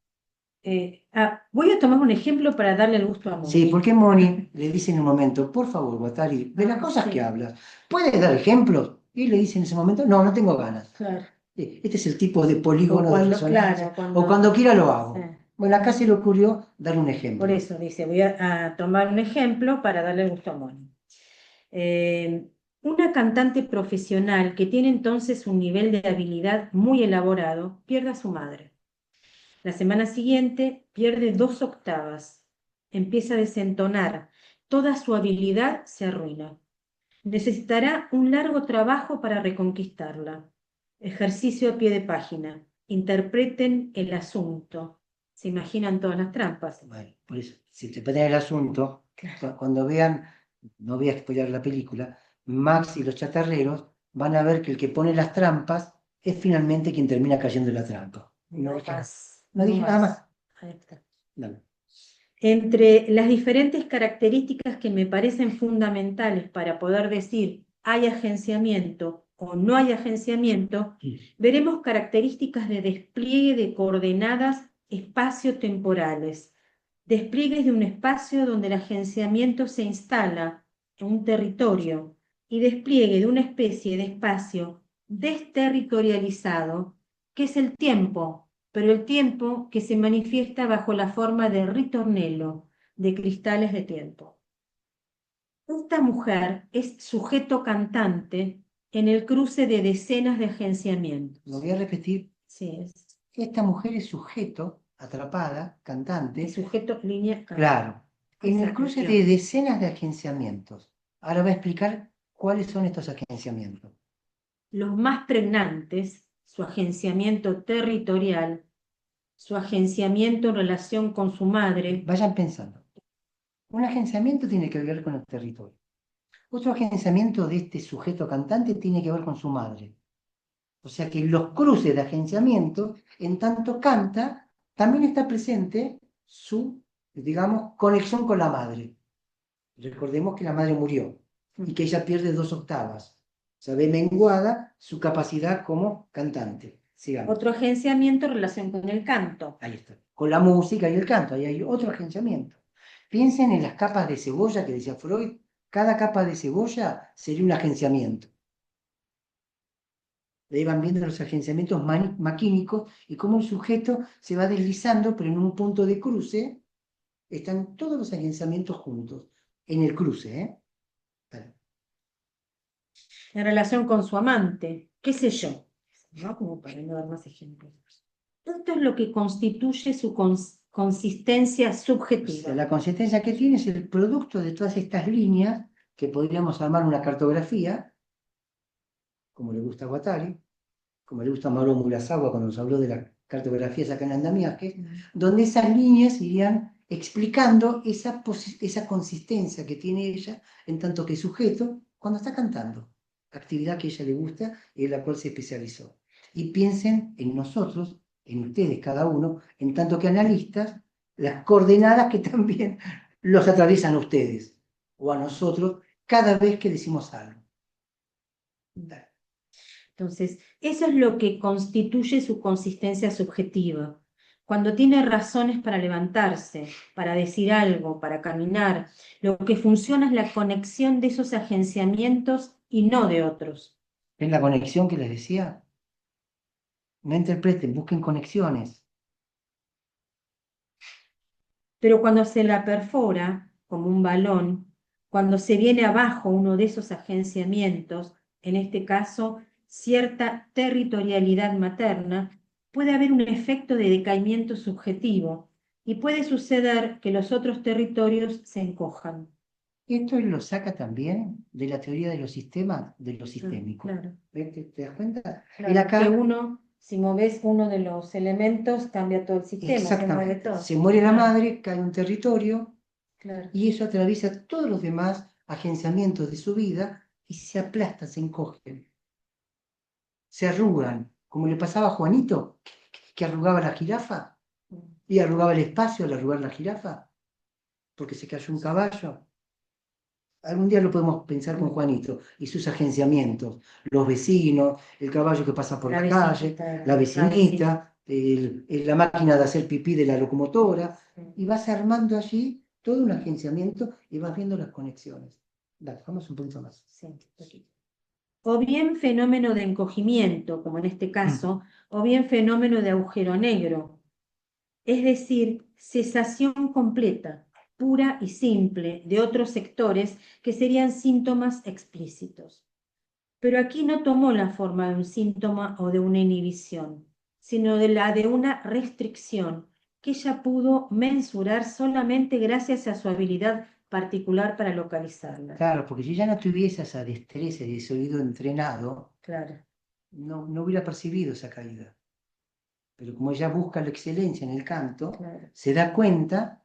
Voy a tomar un ejemplo para darle el gusto a Sí, Moni. porque Moni le dice en un momento, por favor, Guattari, de las cosas Sí, que hablas, ¿puedes dar ejemplos? Y le dice en ese momento, no, no tengo ganas. claro. Sí, este es el tipo de O polígono de cuando, resonancia. claro, O cuando quiera lo hago. sí. Bueno, acá se le ocurrió dar un Por ejemplo. eso dice, voy a tomar un ejemplo para darle el gusto a Moni. Una cantante profesional que tiene entonces un nivel de habilidad muy elaborado pierde a su madre. La semana siguiente pierde 2 octavas, empieza a desentonar, toda su habilidad se arruina. Necesitará un largo trabajo para reconquistarla. Ejercicio a pie de página. Interpreten el asunto. ¿Se imaginan todas las trampas? Bueno, por eso, si te ponen el asunto, cuando vean, no voy a spoiler la película, Max y los chatarreros van a ver que el que pone las trampas es finalmente quien termina cayendo en la trampa. Y no dije, no dije nada más. Ahí está. Dale. Entre las diferentes características que me parecen fundamentales para poder decir hay agenciamiento o no hay agenciamiento, veremos características de despliegue de coordenadas espacio-temporales, despliegues de un espacio donde el agenciamiento se instala en un territorio y despliegue de una especie de espacio desterritorializado, que es el tiempo, pero el tiempo que se manifiesta bajo la forma de ritornello, de cristales de tiempo. Esta mujer es sujeto cantante en el cruce de decenas de agenciamientos. Lo voy a repetir. Sí, es. Esta mujer es sujeto, atrapada, cantante. El sujeto línea. Claro, en el cruce de Excepción. decenas de agenciamientos. Ahora voy a explicar cuáles son estos agenciamientos. Los más pregnantes, su agenciamiento territorial, su agenciamiento en relación con su madre. Vayan pensando. Un agenciamiento tiene que ver con el territorio. Otro agenciamiento de este sujeto cantante tiene que ver con su madre. O sea que en los cruces de agenciamiento, en tanto canta, también está presente su, digamos, conexión con la madre. Recordemos que la madre murió y que ella pierde 2 octavas. Se ve menguada su capacidad como cantante. Sigamos. Otro agenciamiento en relación con el canto. Ahí está. Con la música y el canto, ahí hay otro agenciamiento. Piensen en las capas de cebolla que decía Freud. Cada capa de cebolla sería un agenciamiento. Ahí van viendo los agenciamientos maquínicos y cómo el sujeto se va deslizando, pero en un punto de cruce están todos los agenciamientos juntos. En el cruce, ¿eh? Vale. En relación con su amante, qué sé yo, ¿no? Como para no dar más ejemplos. Esto es lo que constituye su consistencia O sea, subjetiva. la consistencia que tiene es el producto de todas estas líneas que podríamos armar una cartografía, como le gusta a Guattari, como le gusta a Mauro Murasawa cuando nos habló de la cartografía acá en andamiaje, donde esas líneas irían explicando esa consistencia que tiene ella en tanto que sujeto cuando está cantando, actividad que a ella le gusta y en la cual se especializó. Y piensen en nosotros, en ustedes cada uno, en tanto que analistas, las coordenadas que también los atraviesan a ustedes o a nosotros cada vez que decimos algo. Dale. Entonces, eso es lo que constituye su consistencia subjetiva. Cuando tiene razones para levantarse, para decir algo, para caminar, lo que funciona es la conexión de esos agenciamientos y no de otros. ¿Es la conexión que les decía? No interpreten, busquen conexiones. Pero cuando se la perfora, como un balón, cuando se viene abajo uno de esos agenciamientos, en este caso cierta territorialidad materna, puede haber un efecto de decaimiento subjetivo y puede suceder que los otros territorios se encojan. Esto él lo saca también de la teoría de los sistemas, de lo sistémico. Claro, ¿Ves? ¿Te das cuenta? claro, Él que acá, uno, si moves uno de los elementos, cambia todo el sistema, se mueve exactamente, todo. se muere la Claro, madre, cae un territorio claro. y eso atraviesa todos los demás agenciamientos de su vida y se aplastan, se encogen, se arrugan, como le pasaba a Juanito, que arrugaba la jirafa y arrugaba el espacio al arrugar la jirafa, porque se cayó un caballo. Algún día lo podemos pensar con Juanito y sus agenciamientos, los vecinos, el caballo que pasa por La la calle, vecinita, la la vecinita, la máquina de hacer pipí de la locomotora, vecina. y vas armando allí todo un agenciamiento y vas viendo las conexiones. Dale, vamos un poquito más. Sí, poquito. O bien fenómeno de encogimiento, como en este caso, o bien fenómeno de agujero negro, es decir, cesación completa, pura y simple, de otros sectores que serían síntomas explícitos. Pero aquí no tomó la forma de un síntoma o de una inhibición, sino de la de una restricción que ella pudo mensurar solamente gracias a su habilidad particular para localizarla. Claro, porque si ya no tuviese esa destreza y ese oído entrenado, Claro. no hubiera percibido esa caída. Pero como ella busca la excelencia en el canto, Claro. se da cuenta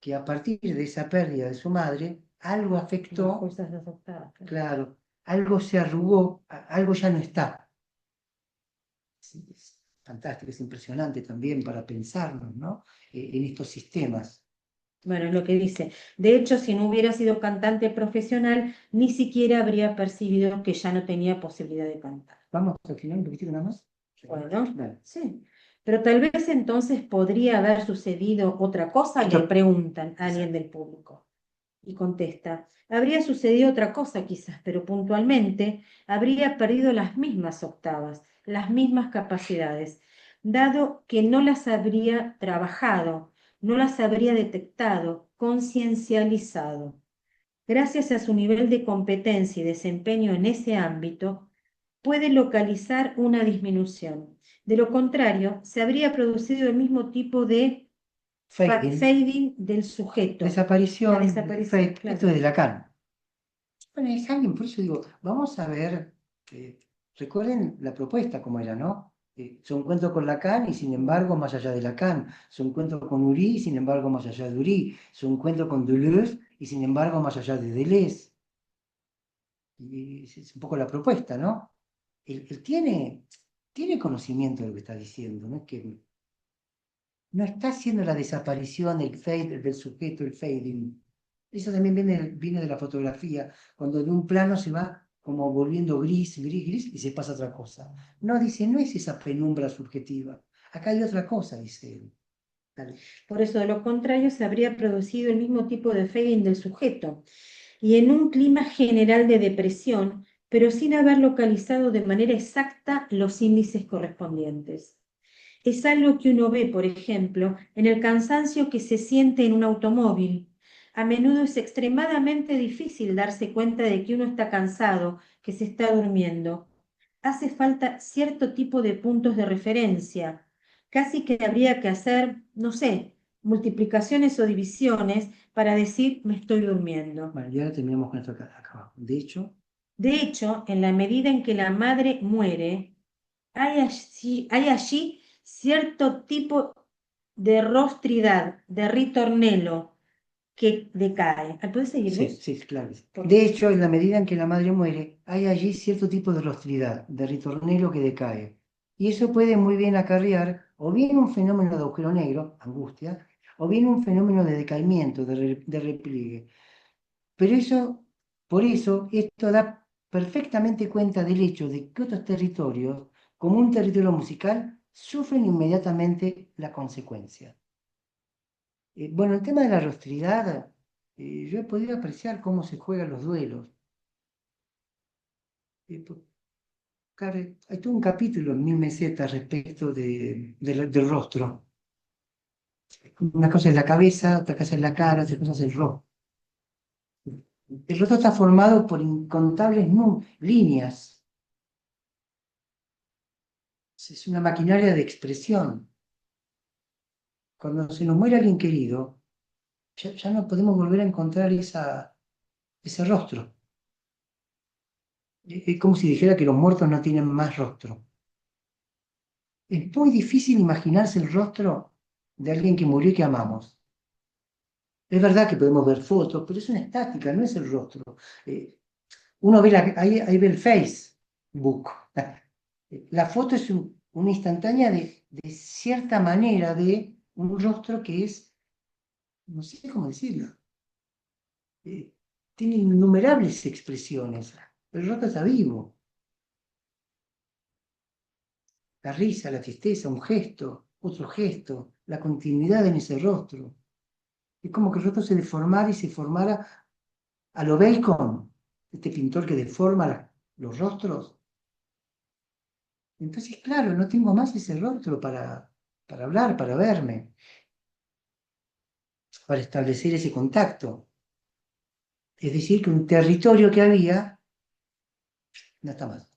que a partir de esa pérdida de su madre, algo afectó. Bajó esas 2 octavas. Claro, algo se arrugó, algo ya no está. Es fantástico, es impresionante también para pensarnos, ¿no? En estos sistemas. Bueno, es lo que dice. De hecho, si no hubiera sido cantante profesional, ni siquiera habría percibido que ya no tenía posibilidad de cantar. Vamos a final un poquitito nada más. Bueno, Dale. sí. Pero tal vez entonces podría haber sucedido otra cosa, le Esto, preguntan a alguien del público. Y contesta, habría sucedido otra cosa quizás, pero puntualmente habría perdido las mismas octavas, las mismas capacidades, dado que no las habría trabajado, no las habría detectado, conciencializado. Gracias a su nivel de competencia y desempeño en ese ámbito, puede localizar una disminución. De lo contrario, se habría producido el mismo tipo de fading, fading del sujeto. La desaparición, desaparición, fade, claro. esto es de Lacan. Bueno, es alguien, por eso digo, vamos a ver, recuerden la propuesta como era, ¿no? Su encuentro con Lacan y sin embargo más allá de Lacan, su encuentro con Uri y sin embargo más allá de Uri, su encuentro con Deleuze y sin embargo más allá de Deleuze. Y es un poco la propuesta, ¿no? él tiene conocimiento de lo que está diciendo, no es que no está haciendo la desaparición, el fade del sujeto, el fading. Eso también viene de la fotografía, cuando de un plano se va como volviendo gris, gris, gris y se pasa a otra cosa. No, dice, no es esa penumbra subjetiva. Acá hay otra cosa, dice él. Dale. Por eso, de lo contrario, se habría producido el mismo tipo de fading del sujeto, y en un clima general de depresión, pero sin haber localizado de manera exacta los índices correspondientes. Es algo que uno ve, por ejemplo, en el cansancio que se siente en un automóvil. A menudo es extremadamente difícil darse cuenta de que uno está cansado, que se está durmiendo. Hace falta cierto tipo de puntos de referencia. Casi que habría que hacer, no sé, multiplicaciones o divisiones para decir me estoy durmiendo. Bueno, y ahora terminamos con esto acá abajo. De hecho, en la medida en que la madre muere, hay allí cierto tipo de rostridad, de ritornelo que decae. ¿Puedes seguir sí, vos? sí, claro. Por De favor. hecho, en la medida en que la madre muere, hay allí cierto tipo de rostridad, de ritornelo que decae. Y eso puede muy bien acarrear o bien un fenómeno de agujero negro, angustia, o bien un fenómeno de decaimiento, de repliegue. Pero por eso, esto da perfectamente cuenta del hecho de que otros territorios, como un territorio musical, sufren inmediatamente la consecuencia. Bueno, el tema de la rostridad, yo he podido apreciar cómo se juegan los duelos. Eh, por- Hay todo un capítulo en Mil Mesetas respecto del rostro. Una cosa es la cabeza, otra cosa es la cara, otra cosa es el rostro. El rostro está formado por incontables líneas. Es una maquinaria de expresión. Cuando se nos muere alguien querido, ya no podemos volver a encontrar ese rostro. Es como si dijera que los muertos no tienen más rostro. Es muy difícil imaginarse el rostro de alguien que murió y que amamos. Es verdad que podemos ver fotos, pero es una estática, no es el rostro. Eh, Uno ve ahí ve el Facebook. La foto es una instantánea de cierta manera de un rostro que es, no sé cómo decirlo, eh, tiene innumerables expresiones. El rostro está vivo. La risa, la tristeza, un gesto, otro gesto, la continuidad en ese rostro. Es como que el rostro se deformara y se formara a lo Bacon, este pintor que deforma los rostros. Entonces, claro, no tengo más ese rostro para hablar, para verme, para establecer ese contacto. Es decir, que un territorio que había no está más.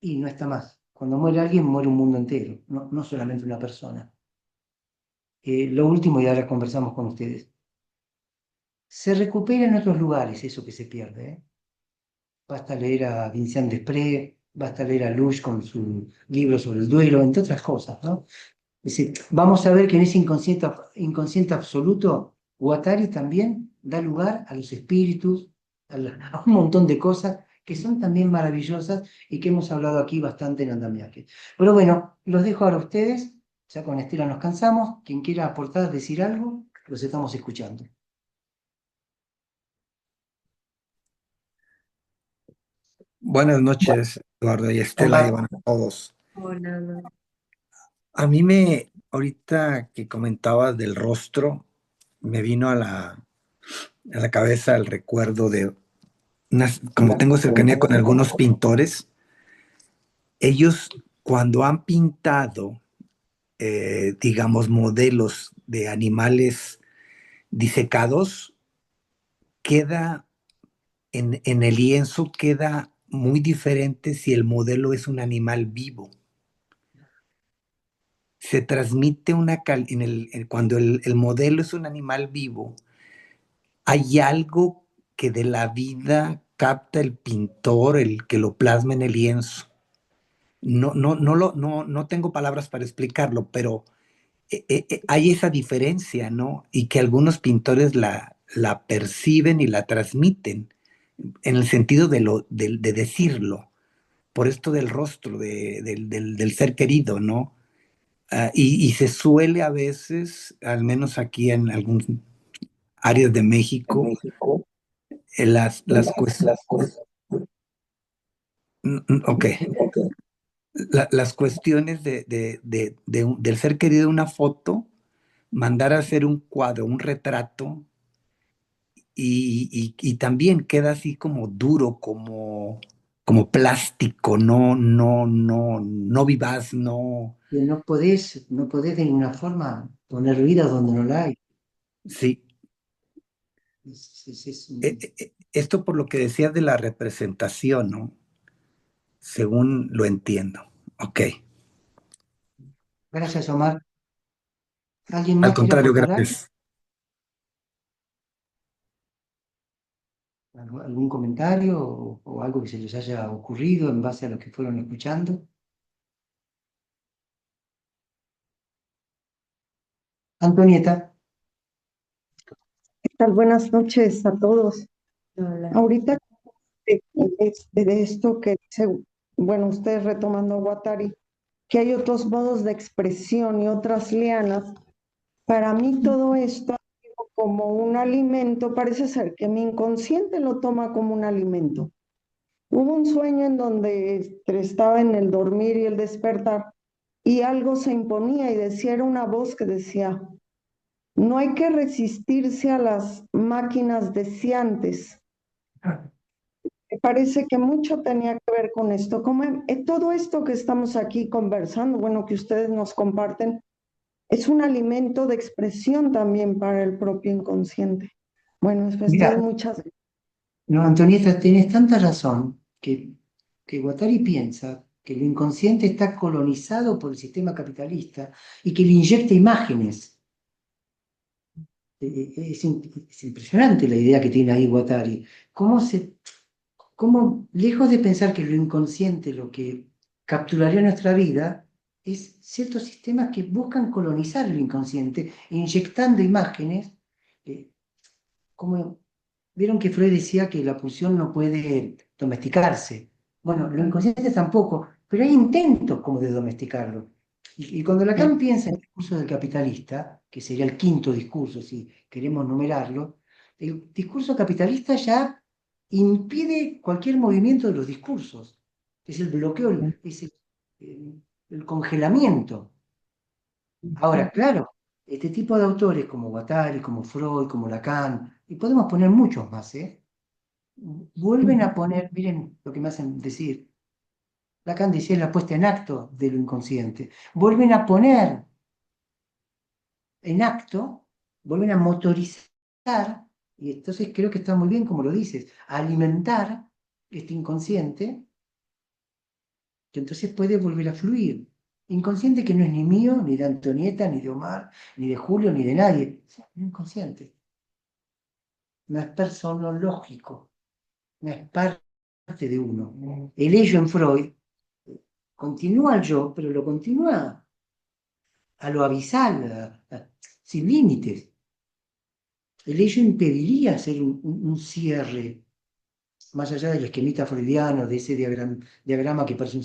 Y no está más. Cuando muere alguien, muere un mundo entero, no solamente una persona. Lo último, y ahora conversamos con ustedes. Se recupera en otros lugares eso que se pierde, ¿eh? Basta leer a Vincent Desprez, basta leer a Lush con su libro sobre el duelo, entre otras cosas, ¿no? Es decir, vamos a ver que en ese inconsciente absoluto, Guattari también da lugar a los espíritus, a un montón de cosas que son también maravillosas y que hemos hablado aquí bastante en Andamiaje. Pero bueno, los dejo ahora a ustedes, ya con Estela nos cansamos, quien quiera aportar, decir algo, los estamos escuchando. Buenas noches, Eduardo y Estela, y Hola. bueno, a todos. Hola, no. Ahorita que comentabas del rostro, me vino a la cabeza el recuerdo de como tengo cercanía con algunos pintores, ellos cuando han pintado, digamos, modelos de animales disecados, queda en el lienzo, queda muy diferente si el modelo es un animal vivo. Se transmite cuando el modelo es un animal vivo, hay algo que de la vida capta el pintor, el que lo plasma en el lienzo. No tengo palabras para explicarlo, pero hay esa diferencia, ¿no? Y que algunos pintores la perciben y la transmiten. en el sentido de decirlo, por esto del rostro, del ser querido, ¿no? Y se suele a veces, al menos aquí en algunas áreas de En México, México, las cuestiones, las cosas. ok, Ok. las cuestiones del ser querido, una foto, mandar a hacer un cuadro, un retrato, y también queda así como duro, como plástico, no vivaz, no. Que no podés de ninguna forma poner vida donde no la hay. Sí. Es Esto por lo que decías de la representación, ¿no? Según lo entiendo. Ok. Gracias, Omar. ¿Alguien Al más quiere contrario, aportar algo? gracias. ¿Algún comentario o algo que se les haya ocurrido en base a lo que fueron escuchando? Antonieta, ¿Qué tal? Buenas noches a todos. Hola. Ahorita de esto que dice, bueno, ustedes retomando a Guattari, que hay otros modos de expresión y otras lianas. Para mí todo esto como un alimento, parece ser que mi inconsciente lo toma como un alimento. Hubo un sueño en donde estaba en el dormir y el despertar y algo se imponía y decía, era una voz que decía, no hay que resistirse a las máquinas deseantes. Me parece que mucho tenía que ver con esto. Como todo esto que estamos aquí conversando, bueno, que ustedes nos comparten, es un alimento de expresión también para el propio inconsciente. Bueno, eso es todo. mira, Muchas gracias. no, Antonieta, tenés tanta razón que Guattari piensa que lo inconsciente está colonizado por el sistema capitalista y que le inyecta imágenes. Es impresionante la idea que tiene ahí Guattari. Cómo, lejos de pensar que lo inconsciente, lo que capturaría nuestra vida, es ciertos sistemas que buscan colonizar el inconsciente, inyectando imágenes. eh, como vieron que Freud decía que la pulsión no puede domesticarse. Bueno, lo inconsciente tampoco, pero hay intentos como de domesticarlo. Y cuando Lacan piensa en el discurso del capitalista, que sería el quinto discurso, si queremos numerarlo, el discurso capitalista ya impide cualquier movimiento de los discursos. Es el bloqueo, es el congelamiento. Ahora, claro, este tipo de autores como Guattari, como Freud, como Lacan, y podemos poner muchos más, ¿eh? Vuelven a poner, miren lo que me hacen decir, Lacan decía la puesta en acto de lo inconsciente, vuelven a poner en acto, vuelven a motorizar, y entonces creo que está muy bien como lo dices, a alimentar este inconsciente, que entonces puede volver a fluir. Inconsciente que no es ni mío, ni de Antonieta, ni de Omar, ni de Julio, ni de nadie. Es un inconsciente. No es personológico, no es parte de uno. El ello en Freud continúa el yo, pero lo continúa a lo abisal, sin límites. El ello impediría hacer un cierre más allá del esquemita freudiano, de ese diagrama que parece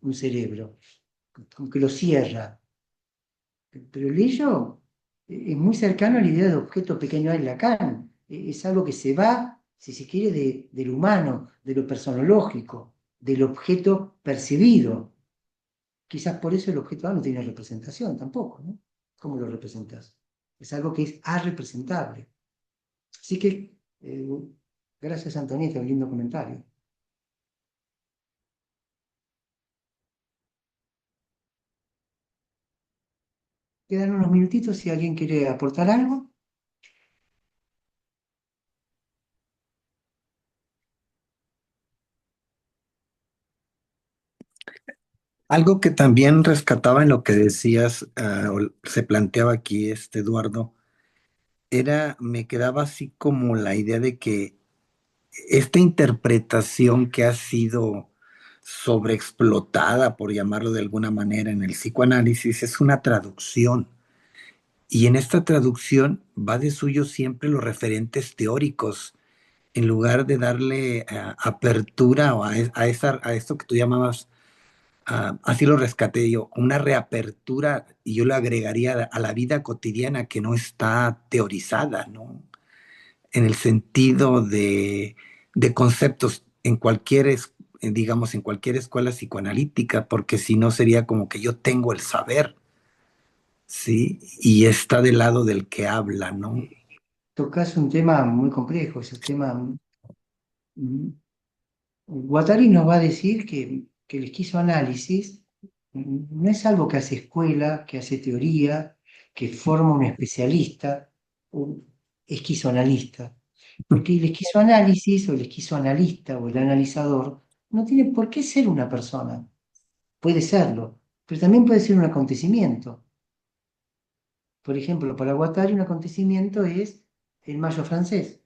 un cerebro, como que lo cierra. Pero el ello es muy cercano a la idea de objeto pequeño en Lacan. Es algo que se va, si se quiere, del humano, de lo personológico, del objeto percibido. Quizás por eso el objeto A no tiene representación tampoco, ¿no? ¿Cómo lo representas? Es algo que es arrepresentable. Así que, gracias Antonieta, un lindo comentario. Quedan unos minutitos si alguien quiere aportar algo. Algo que también rescataba en lo que decías, o se planteaba aquí, Eduardo, me quedaba así como la idea de que esta interpretación que ha sido sobreexplotada, por llamarlo de alguna manera, en el psicoanálisis, es una traducción. Y en esta traducción va de suyo siempre los referentes teóricos. en lugar de darle apertura o a esto que tú llamabas, así lo rescaté yo, una reapertura, y yo lo agregaría a la vida cotidiana que no está teorizada, ¿no? En el sentido de conceptos en digamos, en cualquier escuela psicoanalítica, porque si no sería como que yo tengo el saber, ¿sí? Y está del lado del que habla, ¿no? Tocas un tema muy complejo, ese tema. mm, Guattari nos va a decir que el esquizoanálisis no es algo que hace escuela, que hace teoría, que forma un especialista, un esquizoanalista. Porque el esquizoanálisis o el esquizoanalista o el analizador no tiene por qué ser una persona. Puede serlo, pero también puede ser un acontecimiento. Por ejemplo, para Guattari un acontecimiento es el Mayo francés.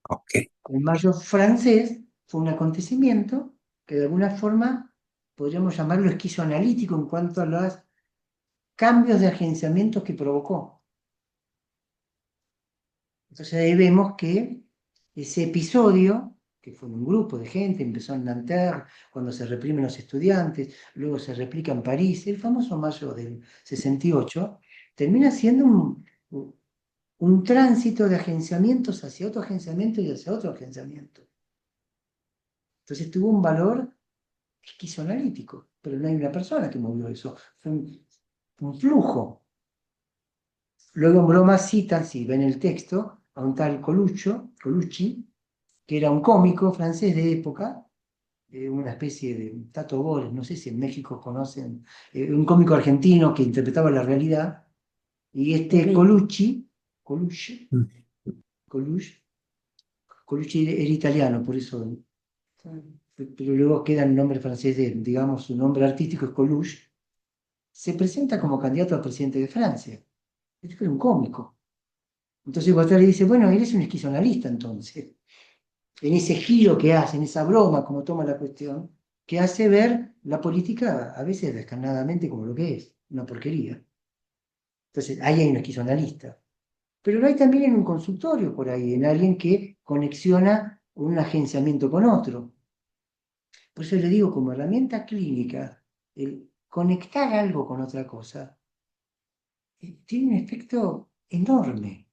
Ok. El Mayo francés fue un acontecimiento que de alguna forma podríamos llamarlo esquizoanalítico en cuanto a los cambios de agenciamientos que provocó. Entonces ahí vemos que ese episodio, que fue un grupo de gente, empezó en Nanterre, cuando se reprimen los estudiantes, luego se replica en París, el famoso Mayo del 68, termina siendo un tránsito de agenciamientos hacia otro agenciamiento y hacia otro agenciamiento. Entonces tuvo un valor esquizoanalítico, pero no hay una persona que movió eso, fue un flujo. Luego en broma citan, si ven el texto, a un tal Colucci, que era un cómico francés de época, una especie de Tato Bores, no sé si en México conocen, un cómico argentino que interpretaba la realidad, y este Terrible. Colucci era italiano, por eso, pero luego queda el nombre francés de él, digamos, su nombre artístico es Coluche, se presenta como candidato a presidente de Francia. Este era un cómico. Entonces Guattari le dice, bueno, eres un esquizoanalista entonces. En ese giro que hace, en esa broma, como toma la cuestión, que hace ver la política a veces descarnadamente como lo que es, una porquería. Entonces, ahí hay un esquizoanalista. Pero lo hay también en un consultorio por ahí, en alguien que conexiona un agenciamiento con otro. Por eso le digo, como herramienta clínica, el conectar algo con otra cosa tiene un efecto enorme.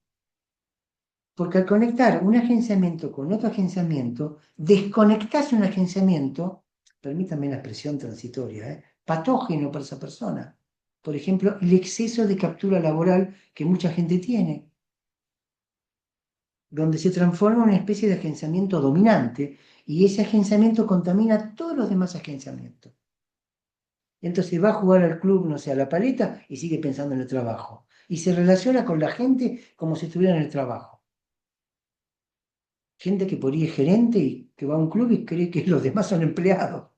Porque al conectar un agenciamiento con otro agenciamiento, desconectas un agenciamiento, permítame la expresión transitoria, patógeno para esa persona. Por ejemplo, el exceso de captura laboral que mucha gente tiene, donde se transforma en una especie de agenciamiento dominante y ese agenciamiento contamina todos los demás agenciamientos. Entonces va a jugar al club, no sé, a la paleta y sigue pensando en el trabajo. Y se relaciona con la gente como si estuviera en el trabajo. Gente que por ahí es gerente y que va a un club y cree que los demás son empleados.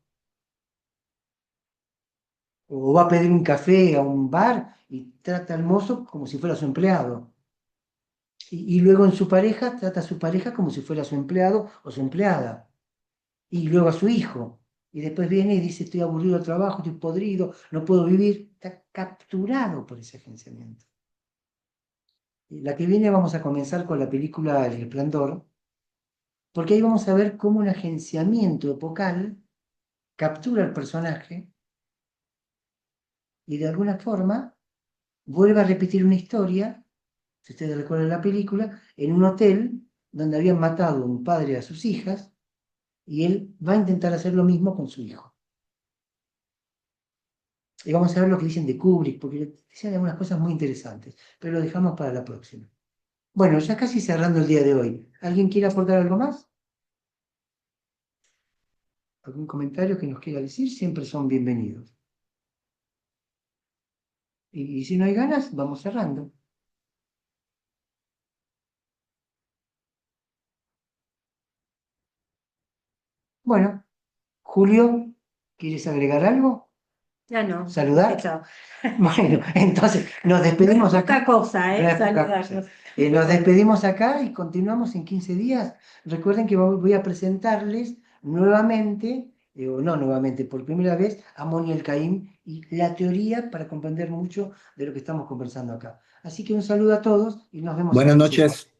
O va a pedir un café a un bar y trata al mozo como si fuera su empleado. Y luego en su pareja trata a su pareja como si fuera su empleado o su empleada. Y luego a su hijo. Y después viene y dice, estoy aburrido del trabajo, estoy podrido, no puedo vivir. Está capturado por ese agenciamiento. La que viene vamos a comenzar con la película El Resplandor, porque ahí vamos a ver cómo un agenciamiento epocal captura al personaje y de alguna forma vuelve a repetir una historia, si ustedes recuerdan la película, en un hotel donde habían matado a un padre a sus hijas y él va a intentar hacer lo mismo con su hijo. Y vamos a ver lo que dicen de Kubrick, porque dicen algunas cosas muy interesantes, pero lo dejamos para la próxima. Bueno, ya casi cerrando el día de hoy. ¿Alguien quiere aportar algo más? ¿Algún comentario que nos quiera decir? Siempre son bienvenidos. Y si no hay ganas, vamos cerrando. Bueno, Julio, ¿quieres agregar algo? Ya no, ¿Saludar? chao. Bueno, entonces nos No es despedimos poca acá. cosa, No es poca saludarnos. cosa. Nos despedimos acá y continuamos en 15 días. Recuerden que voy a presentarles nuevamente, o no nuevamente, por primera vez, a Moniel Caín y la teoría para comprender mucho de lo que estamos conversando acá. Así que un saludo a todos y nos vemos en Buenas 15 días. noches.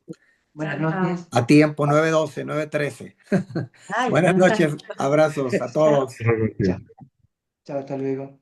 Buenas Chao. noches. A tiempo, 9:12, 9:13. Ay, Buenas ya. noches, abrazos a todos. Chao, hasta luego.